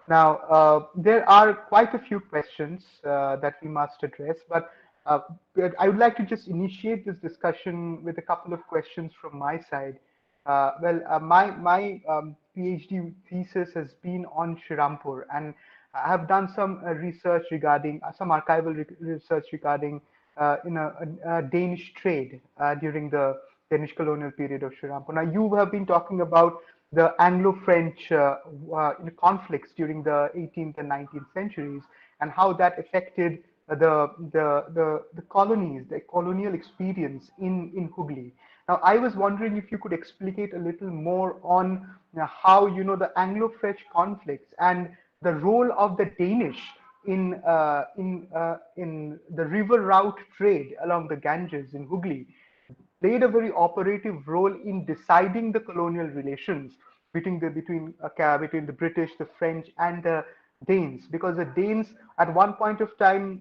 Speaker 4: Now, there are quite a few questions that we must address, but But I would like to just initiate this discussion with a couple of questions from my side. My PhD thesis has been on Shirampur, and I have done some research regarding some archival research regarding Danish trade during the Danish colonial period of Shirampur. Now, you have been talking about the Anglo-French conflicts during the 18th and 19th centuries, and how that affected the colonies, the colonial experience in Hooghly. Now, I was wondering if you could explicate a little more on how the Anglo-French conflicts and the role of the Danish in the river route trade along the Ganges in Hooghly played a very operative role in deciding the colonial relations between the British, the French, and the Danes, because the Danes at one point of time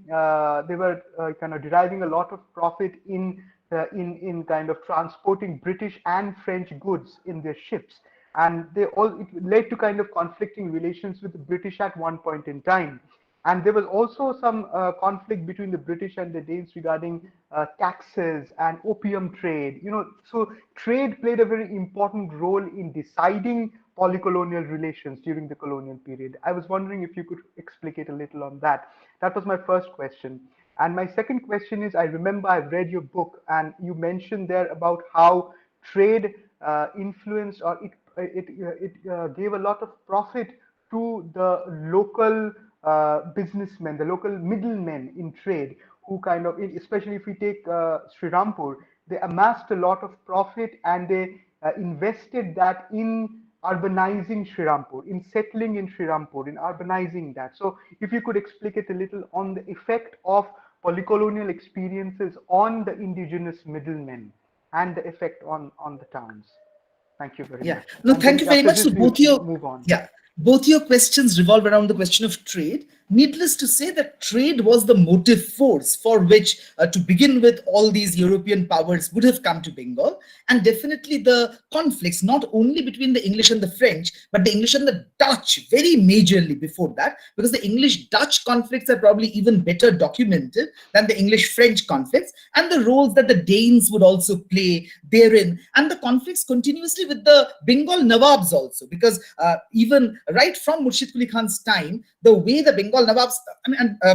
Speaker 4: they were kind of deriving a lot of profit in kind of transporting British and French goods in their ships, and it led to kind of conflicting relations with the British at one point in time. And there was also some conflict between the British and the Danes regarding taxes and opium trade. So trade played a very important role in deciding polycolonial relations during the colonial period. I was wondering if you could explicate a little on that. That was my first question. And my second question is, I remember I've read your book, and you mentioned there about how trade influenced, or it gave a lot of profit to the local businessmen, the local middlemen in trade, who kind of, especially if we take Srirampur, they amassed a lot of profit, and they invested that in urbanizing Srirampur, in settling in Srirampur, in urbanizing that. So if you could explicate a little on the effect of polycolonial experiences on the indigenous middlemen and the effect on the towns. Thank you very much.
Speaker 2: No,
Speaker 4: and
Speaker 2: thank you very much. So both your
Speaker 4: move on.
Speaker 2: Both your questions revolve around the question of trade. Needless to say that trade was the motive force for which, to begin with, all these European powers would have come to Bengal. And definitely the conflicts, not only between the English and the French, but the English and the Dutch very majorly before that, because the English-Dutch conflicts are probably even better documented than the English-French conflicts, and the roles that the Danes would also play therein, and the conflicts continuously with the Bengal Nawabs also, because even right from Murshid Quli Khan's time, the way the Bengal Nawabs,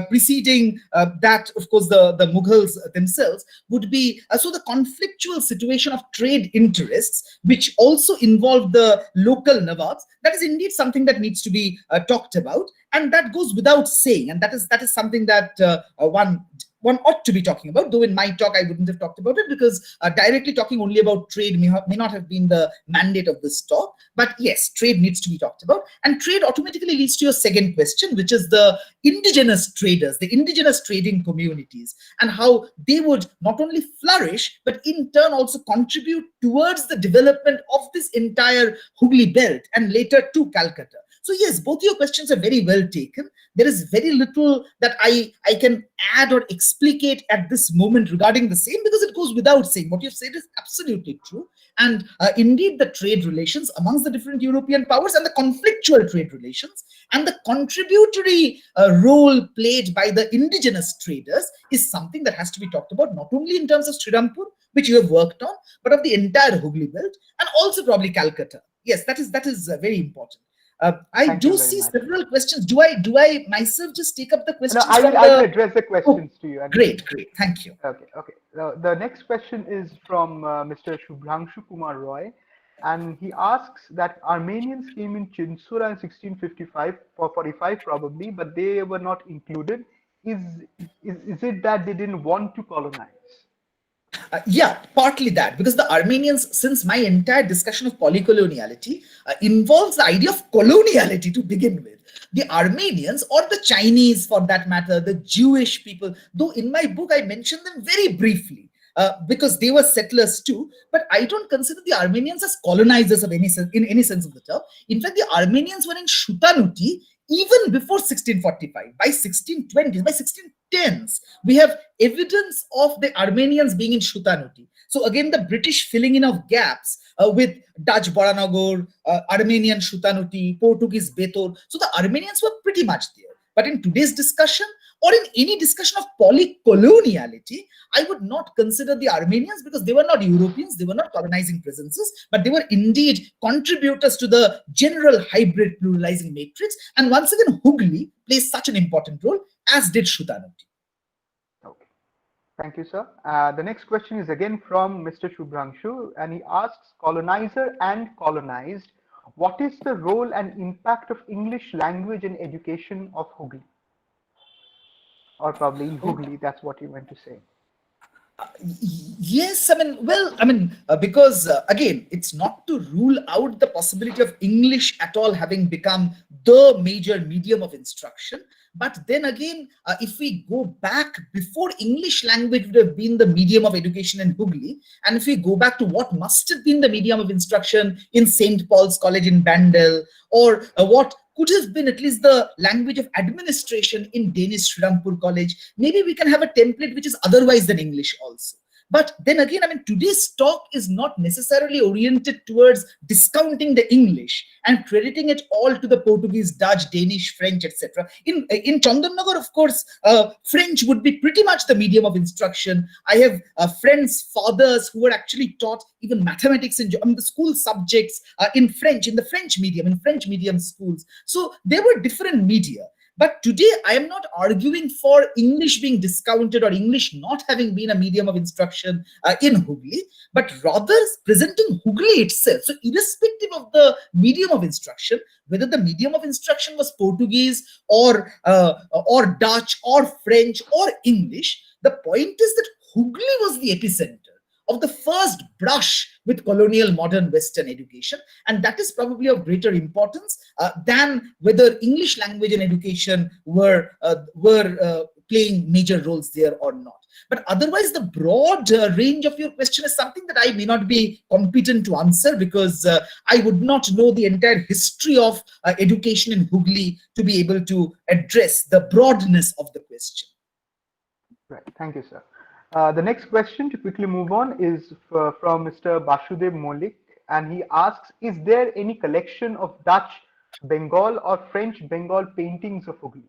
Speaker 2: preceding that, of course, the Mughals themselves, would be so the conflictual situation of trade interests, which also involved the local Nawabs. That is indeed something that needs to be talked about, and that goes without saying, and that is something that one ought to be talking about, though in my talk I wouldn't have talked about it, because directly talking only about trade may not have been the mandate of this talk. But yes, trade needs to be talked about, and trade automatically leads to your second question, which is the indigenous traders, the indigenous trading communities, and how they would not only flourish, but in turn also contribute towards the development of this entire Hooghly belt and later to Calcutta. So yes, both your questions are very well taken. There is very little that I can add or explicate at this moment regarding the same, because it goes without saying. What you've said is absolutely true. And indeed, the trade relations amongst the different European powers and the conflictual trade relations and the contributory role played by the indigenous traders is something that has to be talked about, not only in terms of Srirampur, which you have worked on, but of the entire Hooghly belt, and also probably Calcutta. Yes, that is very important. I do see several questions. Do I myself just take up the questions?
Speaker 4: No, I will address the questions to you.
Speaker 2: Great. Thank you.
Speaker 4: Okay. The next question is from Mr. Shubhranshu Kumar Roy, and he asks that Armenians came in Chinsura in 1655 or 45 probably, but they were not included. Is it that they didn't want to colonize?
Speaker 2: Yeah, partly that, because the Armenians, since my entire discussion of polycoloniality involves the idea of coloniality to begin with, the Armenians, or the Chinese for that matter, the Jewish people, though in my book I mentioned them very briefly, because they were settlers too, but I don't consider the Armenians as colonizers of any sense, in any sense of the term. In fact, the Armenians were in Shutanuti even before 1645. By 1620s, by 1610s, we have evidence of the Armenians being in Shutanuti. So again, the British filling in of gaps with Dutch Baranagor, Armenian Shutanuti, Portuguese Betor. So the Armenians were pretty much there. But in today's discussion, or in any discussion of polycoloniality, I would not consider the Armenians, because they were not Europeans, they were not colonizing presences, but they were indeed contributors to the general hybrid pluralizing matrix. And once again, Hooghly plays such an important role, as did Shrutanoti.
Speaker 4: Okay. Thank you, sir. The next question is again from Mr. Shubhrangshu, and he asks, colonizer and colonized, what is the role and impact of English language in education of Hooghly? Or probably in Hooghly, that's what you meant to say.
Speaker 2: Yes, because again, it's not to rule out the possibility of English at all having become the major medium of instruction. But then again, if we go back before English language would have been the medium of education in Hooghly, and if we go back to what must have been the medium of instruction in St. Paul's College in Bengal, or what could have been at least the language of administration in Danish Srirampur College, maybe we can have a template which is otherwise than English also. But then again, today's talk is not necessarily oriented towards discounting the English and crediting it all to the Portuguese, Dutch, Danish, French, etc. In Chandannagar, of course, French would be pretty much the medium of instruction. I have friends, fathers who were actually taught even mathematics and the school subjects in French, in the French medium, in French medium schools. So there were different media. But today, I am not arguing for English being discounted or English not having been a medium of instruction in Hooghly, but rather presenting Hooghly itself. So irrespective of the medium of instruction, whether the medium of instruction was Portuguese or Dutch or French or English, the point is that Hooghly was the epicenter of the first brush with colonial modern Western education, and that is probably of greater importance than whether English language and education were playing major roles there or not. But otherwise, the broad range of your question is something that I may not be competent to answer, because I would not know the entire history of education in Hooghly to be able to address the broadness of the question.
Speaker 4: Right. Thank you, sir. The next question, to quickly move on, is from Mr. Bashudev Molik, and he asks, is there any collection of Dutch Bengal or French Bengal paintings of Hooghly?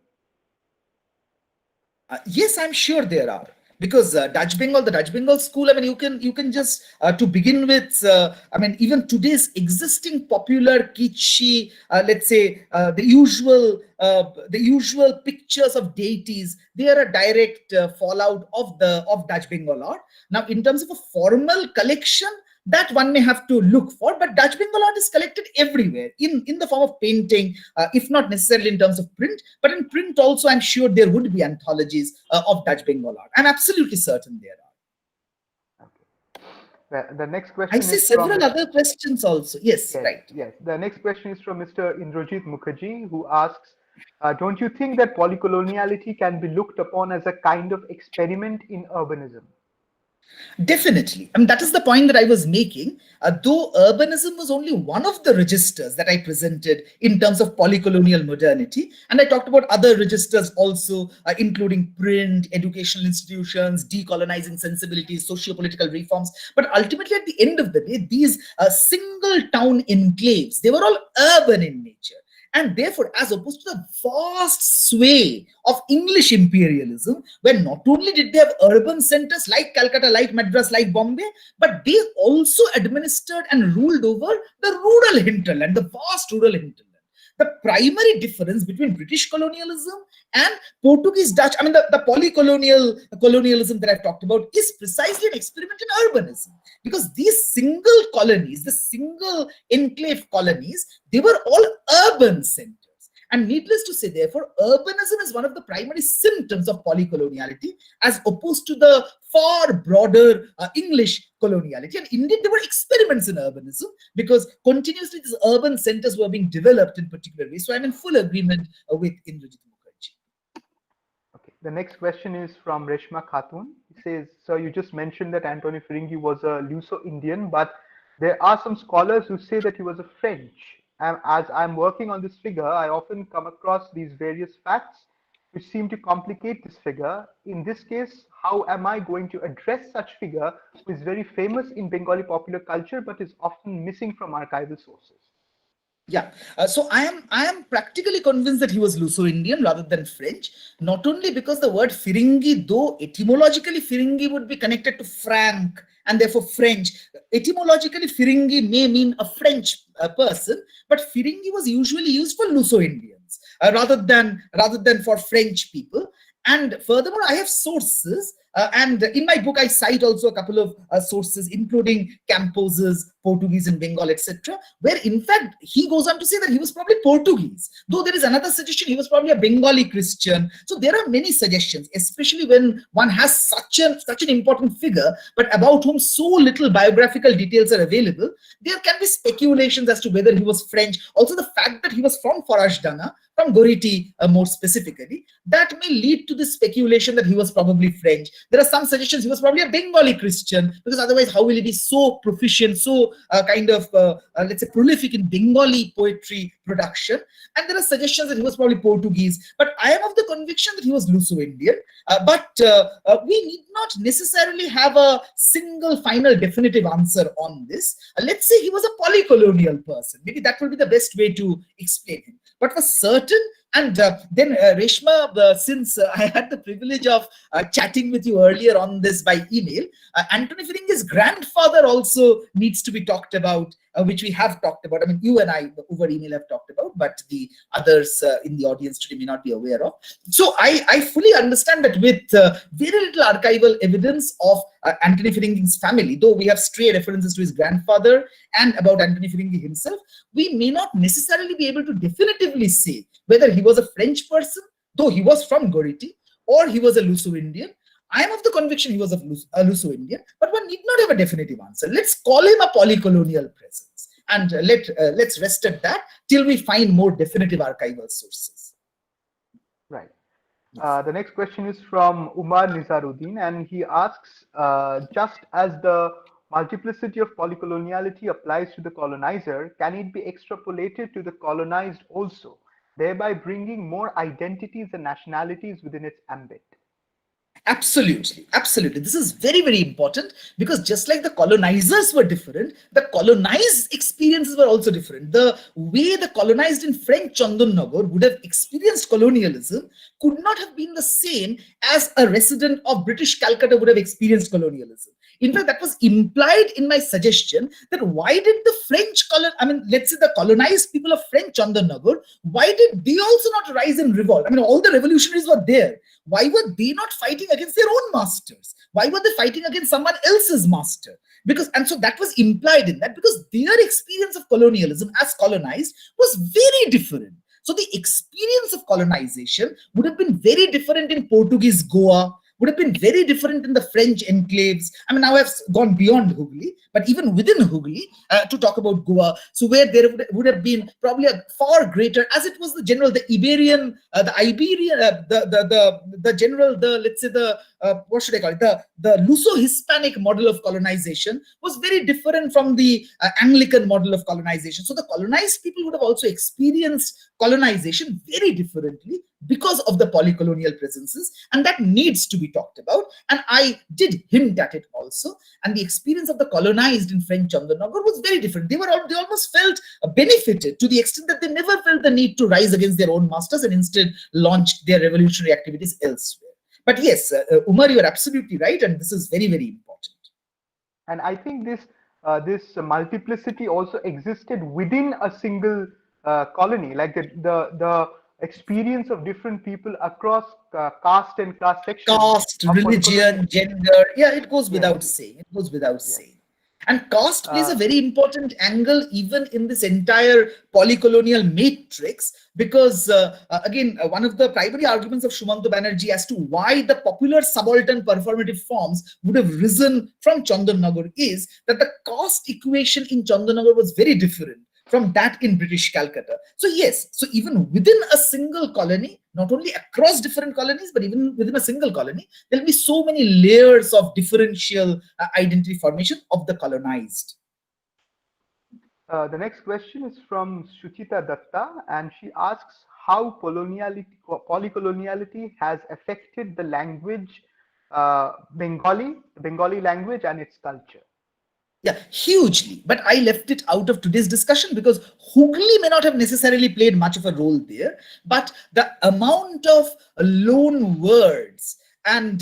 Speaker 2: Yes, I'm sure there are. Because the Dutch Bengal school, you can just, to begin with, even today's existing popular kitschy, let's say, the usual pictures of deities, they are a direct fallout of Dutch Bengal art. Now, in terms of a formal collection, that one may have to look for, but Dutch Bengal art is collected everywhere in the form of painting, if not necessarily in terms of print, but in print also, I'm sure there would be anthologies of Dutch Bengal art. I'm absolutely certain there are.
Speaker 4: Okay. The next question
Speaker 2: I see
Speaker 4: is
Speaker 2: several
Speaker 4: from
Speaker 2: other questions also. Yes, right.
Speaker 4: Yes. The next question is from Mr. Indrajit Mukherjee, who asks, don't you think that polycoloniality can be looked upon as a kind of experiment in urbanism?
Speaker 2: Definitely. That is the point that I was making. Though urbanism was only one of the registers that I presented in terms of polycolonial modernity, and I talked about other registers also, including print, educational institutions, decolonizing sensibilities, socio-political reforms. But ultimately, at the end of the day, these single town enclaves, they were all urban in nature. And therefore, as opposed to the vast sway of English imperialism, where not only did they have urban centers like Calcutta, like Madras, like Bombay, but they also administered and ruled over the rural hinterland, the vast rural hinterland. The primary difference between British colonialism and Portuguese Dutch, the polycolonial colonialism that I've talked about, is precisely an experiment in urbanism. Because these single colonies, the single enclave colonies, they were all urban centers. And needless to say, therefore, urbanism is one of the primary symptoms of polycoloniality, as opposed to the far broader English coloniality. And indeed, there were experiments in urbanism, because continuously these urban centers were being developed in particular ways. So I'm in full agreement with Indrajit Mukherjee.
Speaker 4: Okay. The next question is from Reshma Khatun. He says, sir, you just mentioned that Anthony Feringhi was a Luso-Indian, but there are some scholars who say that he was a French. And as I'm working on this figure, I often come across these various facts which seem to complicate this figure. In this case, how am I going to address such figure who is very famous in Bengali popular culture but is often missing from archival sources?
Speaker 2: Yeah, so I am practically convinced that he was Luso-Indian rather than French. Not only because the word Firingi, though etymologically Firingi would be connected to Frank and therefore French. Etymologically, Firingi may mean a French person, but Firingi was usually used for Luso-Indians rather than for French people. And furthermore, I have sources, and in my book, I cite also a couple of sources, including Campos's Portuguese and Bengal, etc., where in fact he goes on to say that he was probably Portuguese, though there is another suggestion he was probably a Bengali Christian. So there are many suggestions, especially when one has such an important figure, but about whom so little biographical details are available. There can be speculations as to whether he was French. Also, the fact that he was from Forashdana, from Goriti more specifically, that may lead to the speculation that he was probably French. There are some suggestions he was probably a Bengali Christian, because otherwise how will he be so proficient, so let's say prolific in Bengali poetry production? And there are suggestions that he was probably Portuguese, but I am of the conviction that he was Luso-Indian. But we need not necessarily have a single final definitive answer on this. Let's say he was a polycolonial person. Maybe that will be the best way to explain him. But for certain, and then Reshma, since I had the privilege of chatting with you earlier on this by email, Anthony Firingi's grandfather also needs to be talked about, which we have talked about. I mean, you and I over email have talked about, but the others in the audience today may not be aware of. So I fully understand that with very little archival evidence of Anthony Firingi's family, though we have stray references to his grandfather and about Anthony Firingi himself, we may not necessarily be able to definitively say whether he was a French person, though he was from Goriti, or he was a Luso-Indian. I am of the conviction he was a Luso-Indian, but one need not have a definitive answer. Let's call him a polycolonial presence, and let's rest at that till we find more definitive archival sources.
Speaker 4: Right. The next question is from Umar Nizaruddin, and he asks, just as the multiplicity of polycoloniality applies to the colonizer, can it be extrapolated to the colonized also, thereby bringing more identities and nationalities within its ambit?
Speaker 2: Absolutely, absolutely. This is very, very important, because just like the colonizers were different, the colonized experiences were also different. The way the colonized in French Chandanagar would have experienced colonialism could not have been the same as a resident of British Calcutta would have experienced colonialism. In fact, that was implied in my suggestion that why did the French let's say the colonized people of French Chandanagar, why did they also not rise and revolt? I mean, all the revolutionaries were there. Why were they not fighting against their own masters? Why were they fighting against someone else's master? And so that was implied in that, because their experience of colonialism as colonized was very different. So the experience of colonization would have been very different in Portuguese Goa, would have been very different in the French enclaves. I mean, now I've gone beyond Hooghly, but even within Hooghly, to talk about Goa, so where there would have been probably a far greater, as it was the general, the Iberian, the Iberian, the general, let's say what should I call it? The Luso-Hispanic model of colonization was very different from the Anglican model of colonization. So the colonized people would have also experienced colonization very differently because of the polycolonial presences, and that needs to be talked about. And I did hint at it also. And the experience of the colonized in French Chandanagar was very different. They almost felt benefited to the extent that they never felt the need to rise against their own masters, and instead launched their revolutionary activities elsewhere. But yes, Umar, you are absolutely right, and this is very, very important.
Speaker 4: And I think this multiplicity also existed within a single colony, like the experience of different people across caste and class sections.
Speaker 2: Caste, religion, gender. Yeah, it goes without saying. It goes without saying. And caste plays a very important angle even in this entire polycolonial matrix, because again, one of the primary arguments of Shumanto Banerjee as to why the popular subaltern performative forms would have risen from Chandanagar is that the caste equation in Chandanagar was very different from that in British Calcutta. So yes, so even within a single colony, not only across different colonies, but even within a single colony, there'll be so many layers of differential identity formation of the colonized.
Speaker 4: The next question is from Shuchita Datta, and she asks how polycoloniality has affected the language, Bengali language and its culture.
Speaker 2: Yeah, hugely. But I left it out of today's discussion because Hooghly may not have necessarily played much of a role there, but the amount of loan words and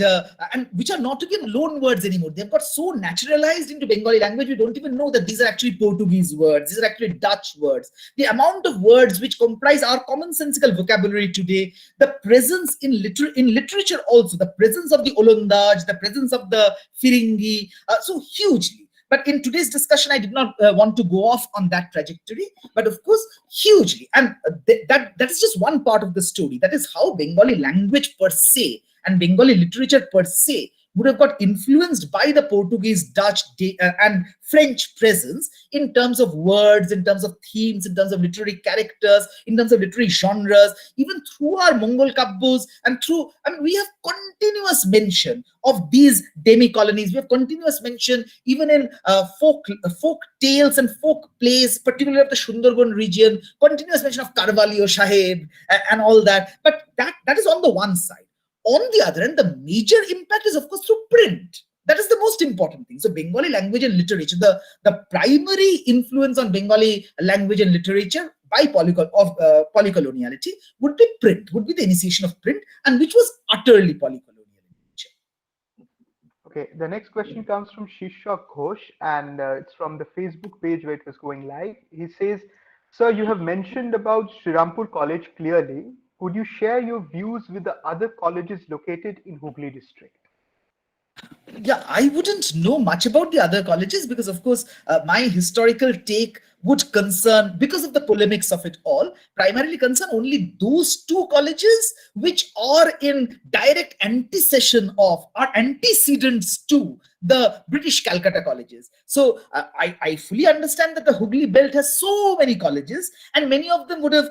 Speaker 2: which are not even loan words anymore. They've got so naturalized into Bengali language, we don't even know that these are actually Portuguese words. These are actually Dutch words. The amount of words which comprise our commonsensical vocabulary today, the presence in literature also, the presence of the Olandaj, the presence of the Firingi, so hugely. But in today's discussion, I did not want to go off on that trajectory, but of course, hugely. And that is just one part of the story. That is how Bengali language per se and Bengali literature per se would have got influenced by the Portuguese, Dutch, and French presence in terms of words, in terms of themes, in terms of literary characters, in terms of literary genres, even through our Mongol kabbos and through, I mean, we have continuous mention of these demi-colonies. We have continuous mention even in folk tales and folk plays, particularly of the Sundarban region, continuous mention of Karvalio Sahib and all that. But that is on the one side. On the other hand, the major impact is, of course, through print. That is the most important thing. So Bengali language and literature, the primary influence on Bengali language and literature by polycoloniality would be print, would be the initiation of print, and which was utterly polycolonial in nature.
Speaker 4: Okay, the next question comes from Shishak Ghosh, and it's from the Facebook page where it was going live. He says, "Sir, you have mentioned about Srirampur College clearly. Could you share your views with the other colleges located in Hooghly district?"
Speaker 2: Yeah, I wouldn't know much about the other colleges because, of course, my historical take would concern, because of the polemics of it all, primarily concern only those two colleges which are in direct antecession of or antecedents to the British Calcutta colleges. So I fully understand that the Hooghly belt has so many colleges, and many of them would have,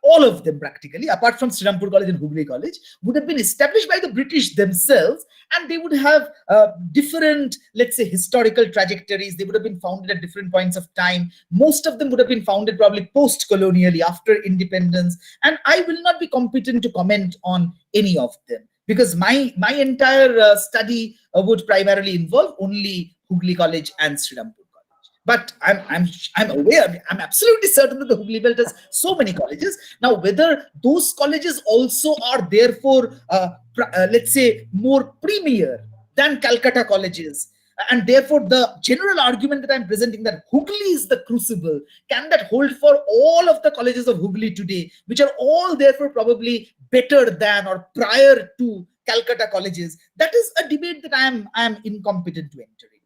Speaker 2: all of them practically, apart from Srirampur College and Hooghly College, would have been established by the British themselves, and they would have different, let's say, historical trajectories. They would have been founded at different points of time. Most of them would have been founded probably post-colonially, after independence, and I will not be competent to comment on any of them, because my entire study would primarily involve only Hooghly College and Srirampur College. But I'm aware, I'm absolutely certain that the Hooghly belt has so many colleges. Now, whether those colleges also are therefore, let's say, more premier than Calcutta colleges, and therefore the general argument that I'm presenting, that Hooghly is the crucible, can that hold for all of the colleges of Hooghly today, which are all therefore probably better than or prior to Calcutta colleges? That is a debate that I am incompetent to enter in.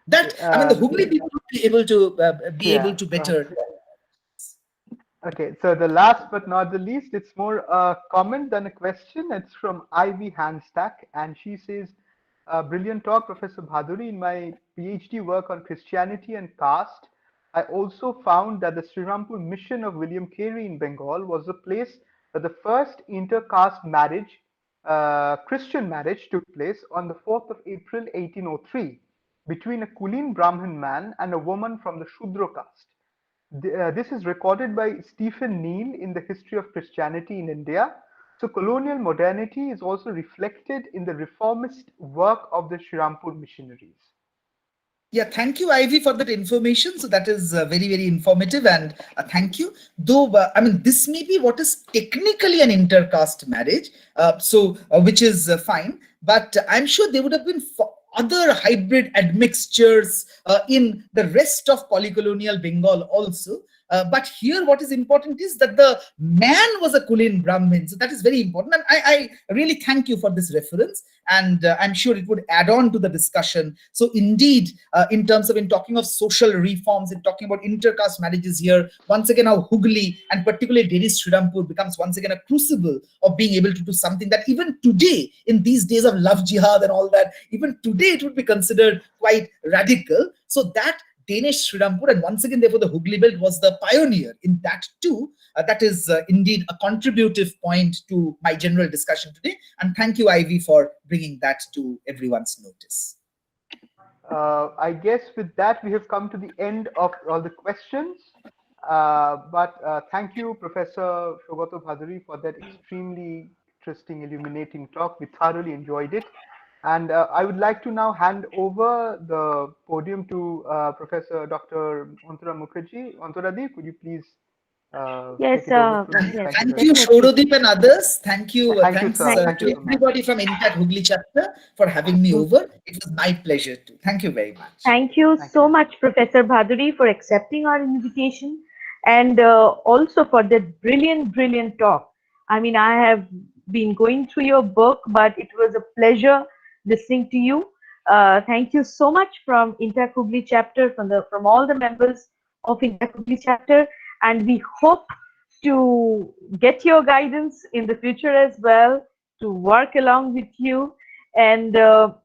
Speaker 2: That, I mean, the Hooghly people will be able to better.
Speaker 4: Okay, so the last but not the least, it's more a comment than a question. It's from Ivy Handstack, and she says, "Brilliant talk, Professor Bhaduri. In my PhD work on Christianity and caste, I also found that the Srirampur mission of William Carey in Bengal was the place where the first inter-caste marriage, Christian marriage, took place on the 4th of April 1803 between a Kulin Brahmin man and a woman from the Shudra caste. This is recorded by Stephen Neal in the History of Christianity in India. So colonial modernity is also reflected in the reformist work of the Srirampur missionaries."
Speaker 2: Yeah, thank you, Ivy, for that information. So that is very, very informative, and thank you. Though, I mean, this may be what is technically an intercaste marriage, which is fine, but I'm sure there would have been other hybrid admixtures in the rest of polycolonial Bengal also. But here what is important is that the man was a Kulin Brahmin. So that is very important. And I really thank you for this reference. And I'm sure it would add on to the discussion. So indeed, in terms of in talking of social reforms, in talking about intercaste marriages here, once again, how Hooghly and particularly Danish Srirampur becomes once again a crucible of being able to do something that even today, in these days of love jihad and all that, even today it would be considered quite radical. So that Danish Srirampur, and once again, therefore, the Hooghly belt was the pioneer in that too. That is indeed a contributive point to my general discussion today. And thank you, Ivy, for bringing that to everyone's notice.
Speaker 4: I guess with that, we have come to the end of all the questions. But thank you, Professor Saugata Bhaduri, for that extremely interesting, illuminating talk. We thoroughly enjoyed it. And I would like to now hand over the podium to Professor Dr. Antara Mukherjee. Antaradi, could you please
Speaker 3: Yes,
Speaker 4: take it over from you?
Speaker 3: yes,
Speaker 4: Thank you
Speaker 2: Thank
Speaker 4: very
Speaker 2: you,
Speaker 4: much.
Speaker 3: definitely.
Speaker 2: Shorodip and others. Thank you.
Speaker 4: Thank you,
Speaker 2: Thanks
Speaker 4: sir.
Speaker 3: Thank
Speaker 4: Thank you
Speaker 2: to
Speaker 3: you.
Speaker 4: so much.
Speaker 2: everybody from INTACH Hooghly Chapter for having me over. It was my pleasure too. Thank you very much.
Speaker 3: Thank you
Speaker 4: Thank
Speaker 3: so
Speaker 4: you.
Speaker 3: much, Professor Bhaduri, for accepting our invitation and also for that brilliant, brilliant talk. I mean, I have been going through your book, but it was a pleasure listening to you. Thank you so much from INTACH Hooghly Chapter, from all the members of INTACH Hooghly Chapter, and we hope to get your guidance in the future as well, to work along with you. And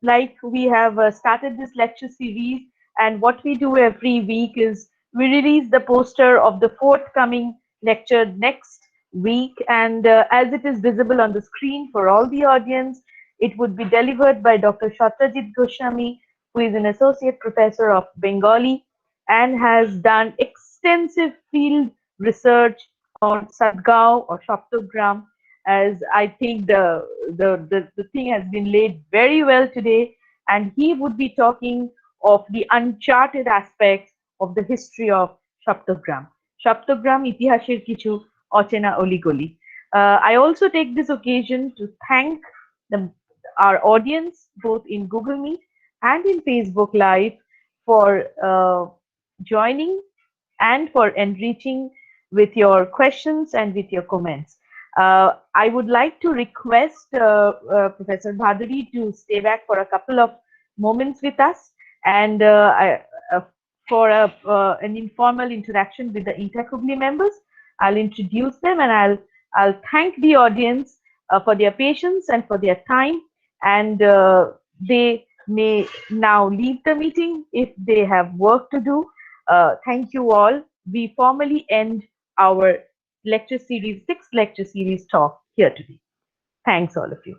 Speaker 3: like we have started this lecture series, and what we do every week is we release the poster of the forthcoming lecture next week. And as it is visible on the screen for all the audience, it would be delivered by Dr. Satyajit Goswami, who is an associate professor of Bengali and has done extensive field research on Sadgaon or Shaptogram, as I think the thing has been laid very well today, and he would be talking of the uncharted aspects of the history of Shaptogram. Shaptogram ইতিহাসের কিছু অচেনা অলিগলি. I also take this occasion to thank the, our audience both in Google Meet and in Facebook Live for joining and for enriching with your questions and with your comments. I would like to request Professor Bhaduri to stay back for a couple of moments with us and for an informal interaction with the INTACH Hooghly members. I'll introduce them and I'll thank the audience for their patience and for their time, and they may now leave the meeting if they have work to do. Thank you all. We formally end our lecture series, 6th lecture series talk here today. Thanks all of you.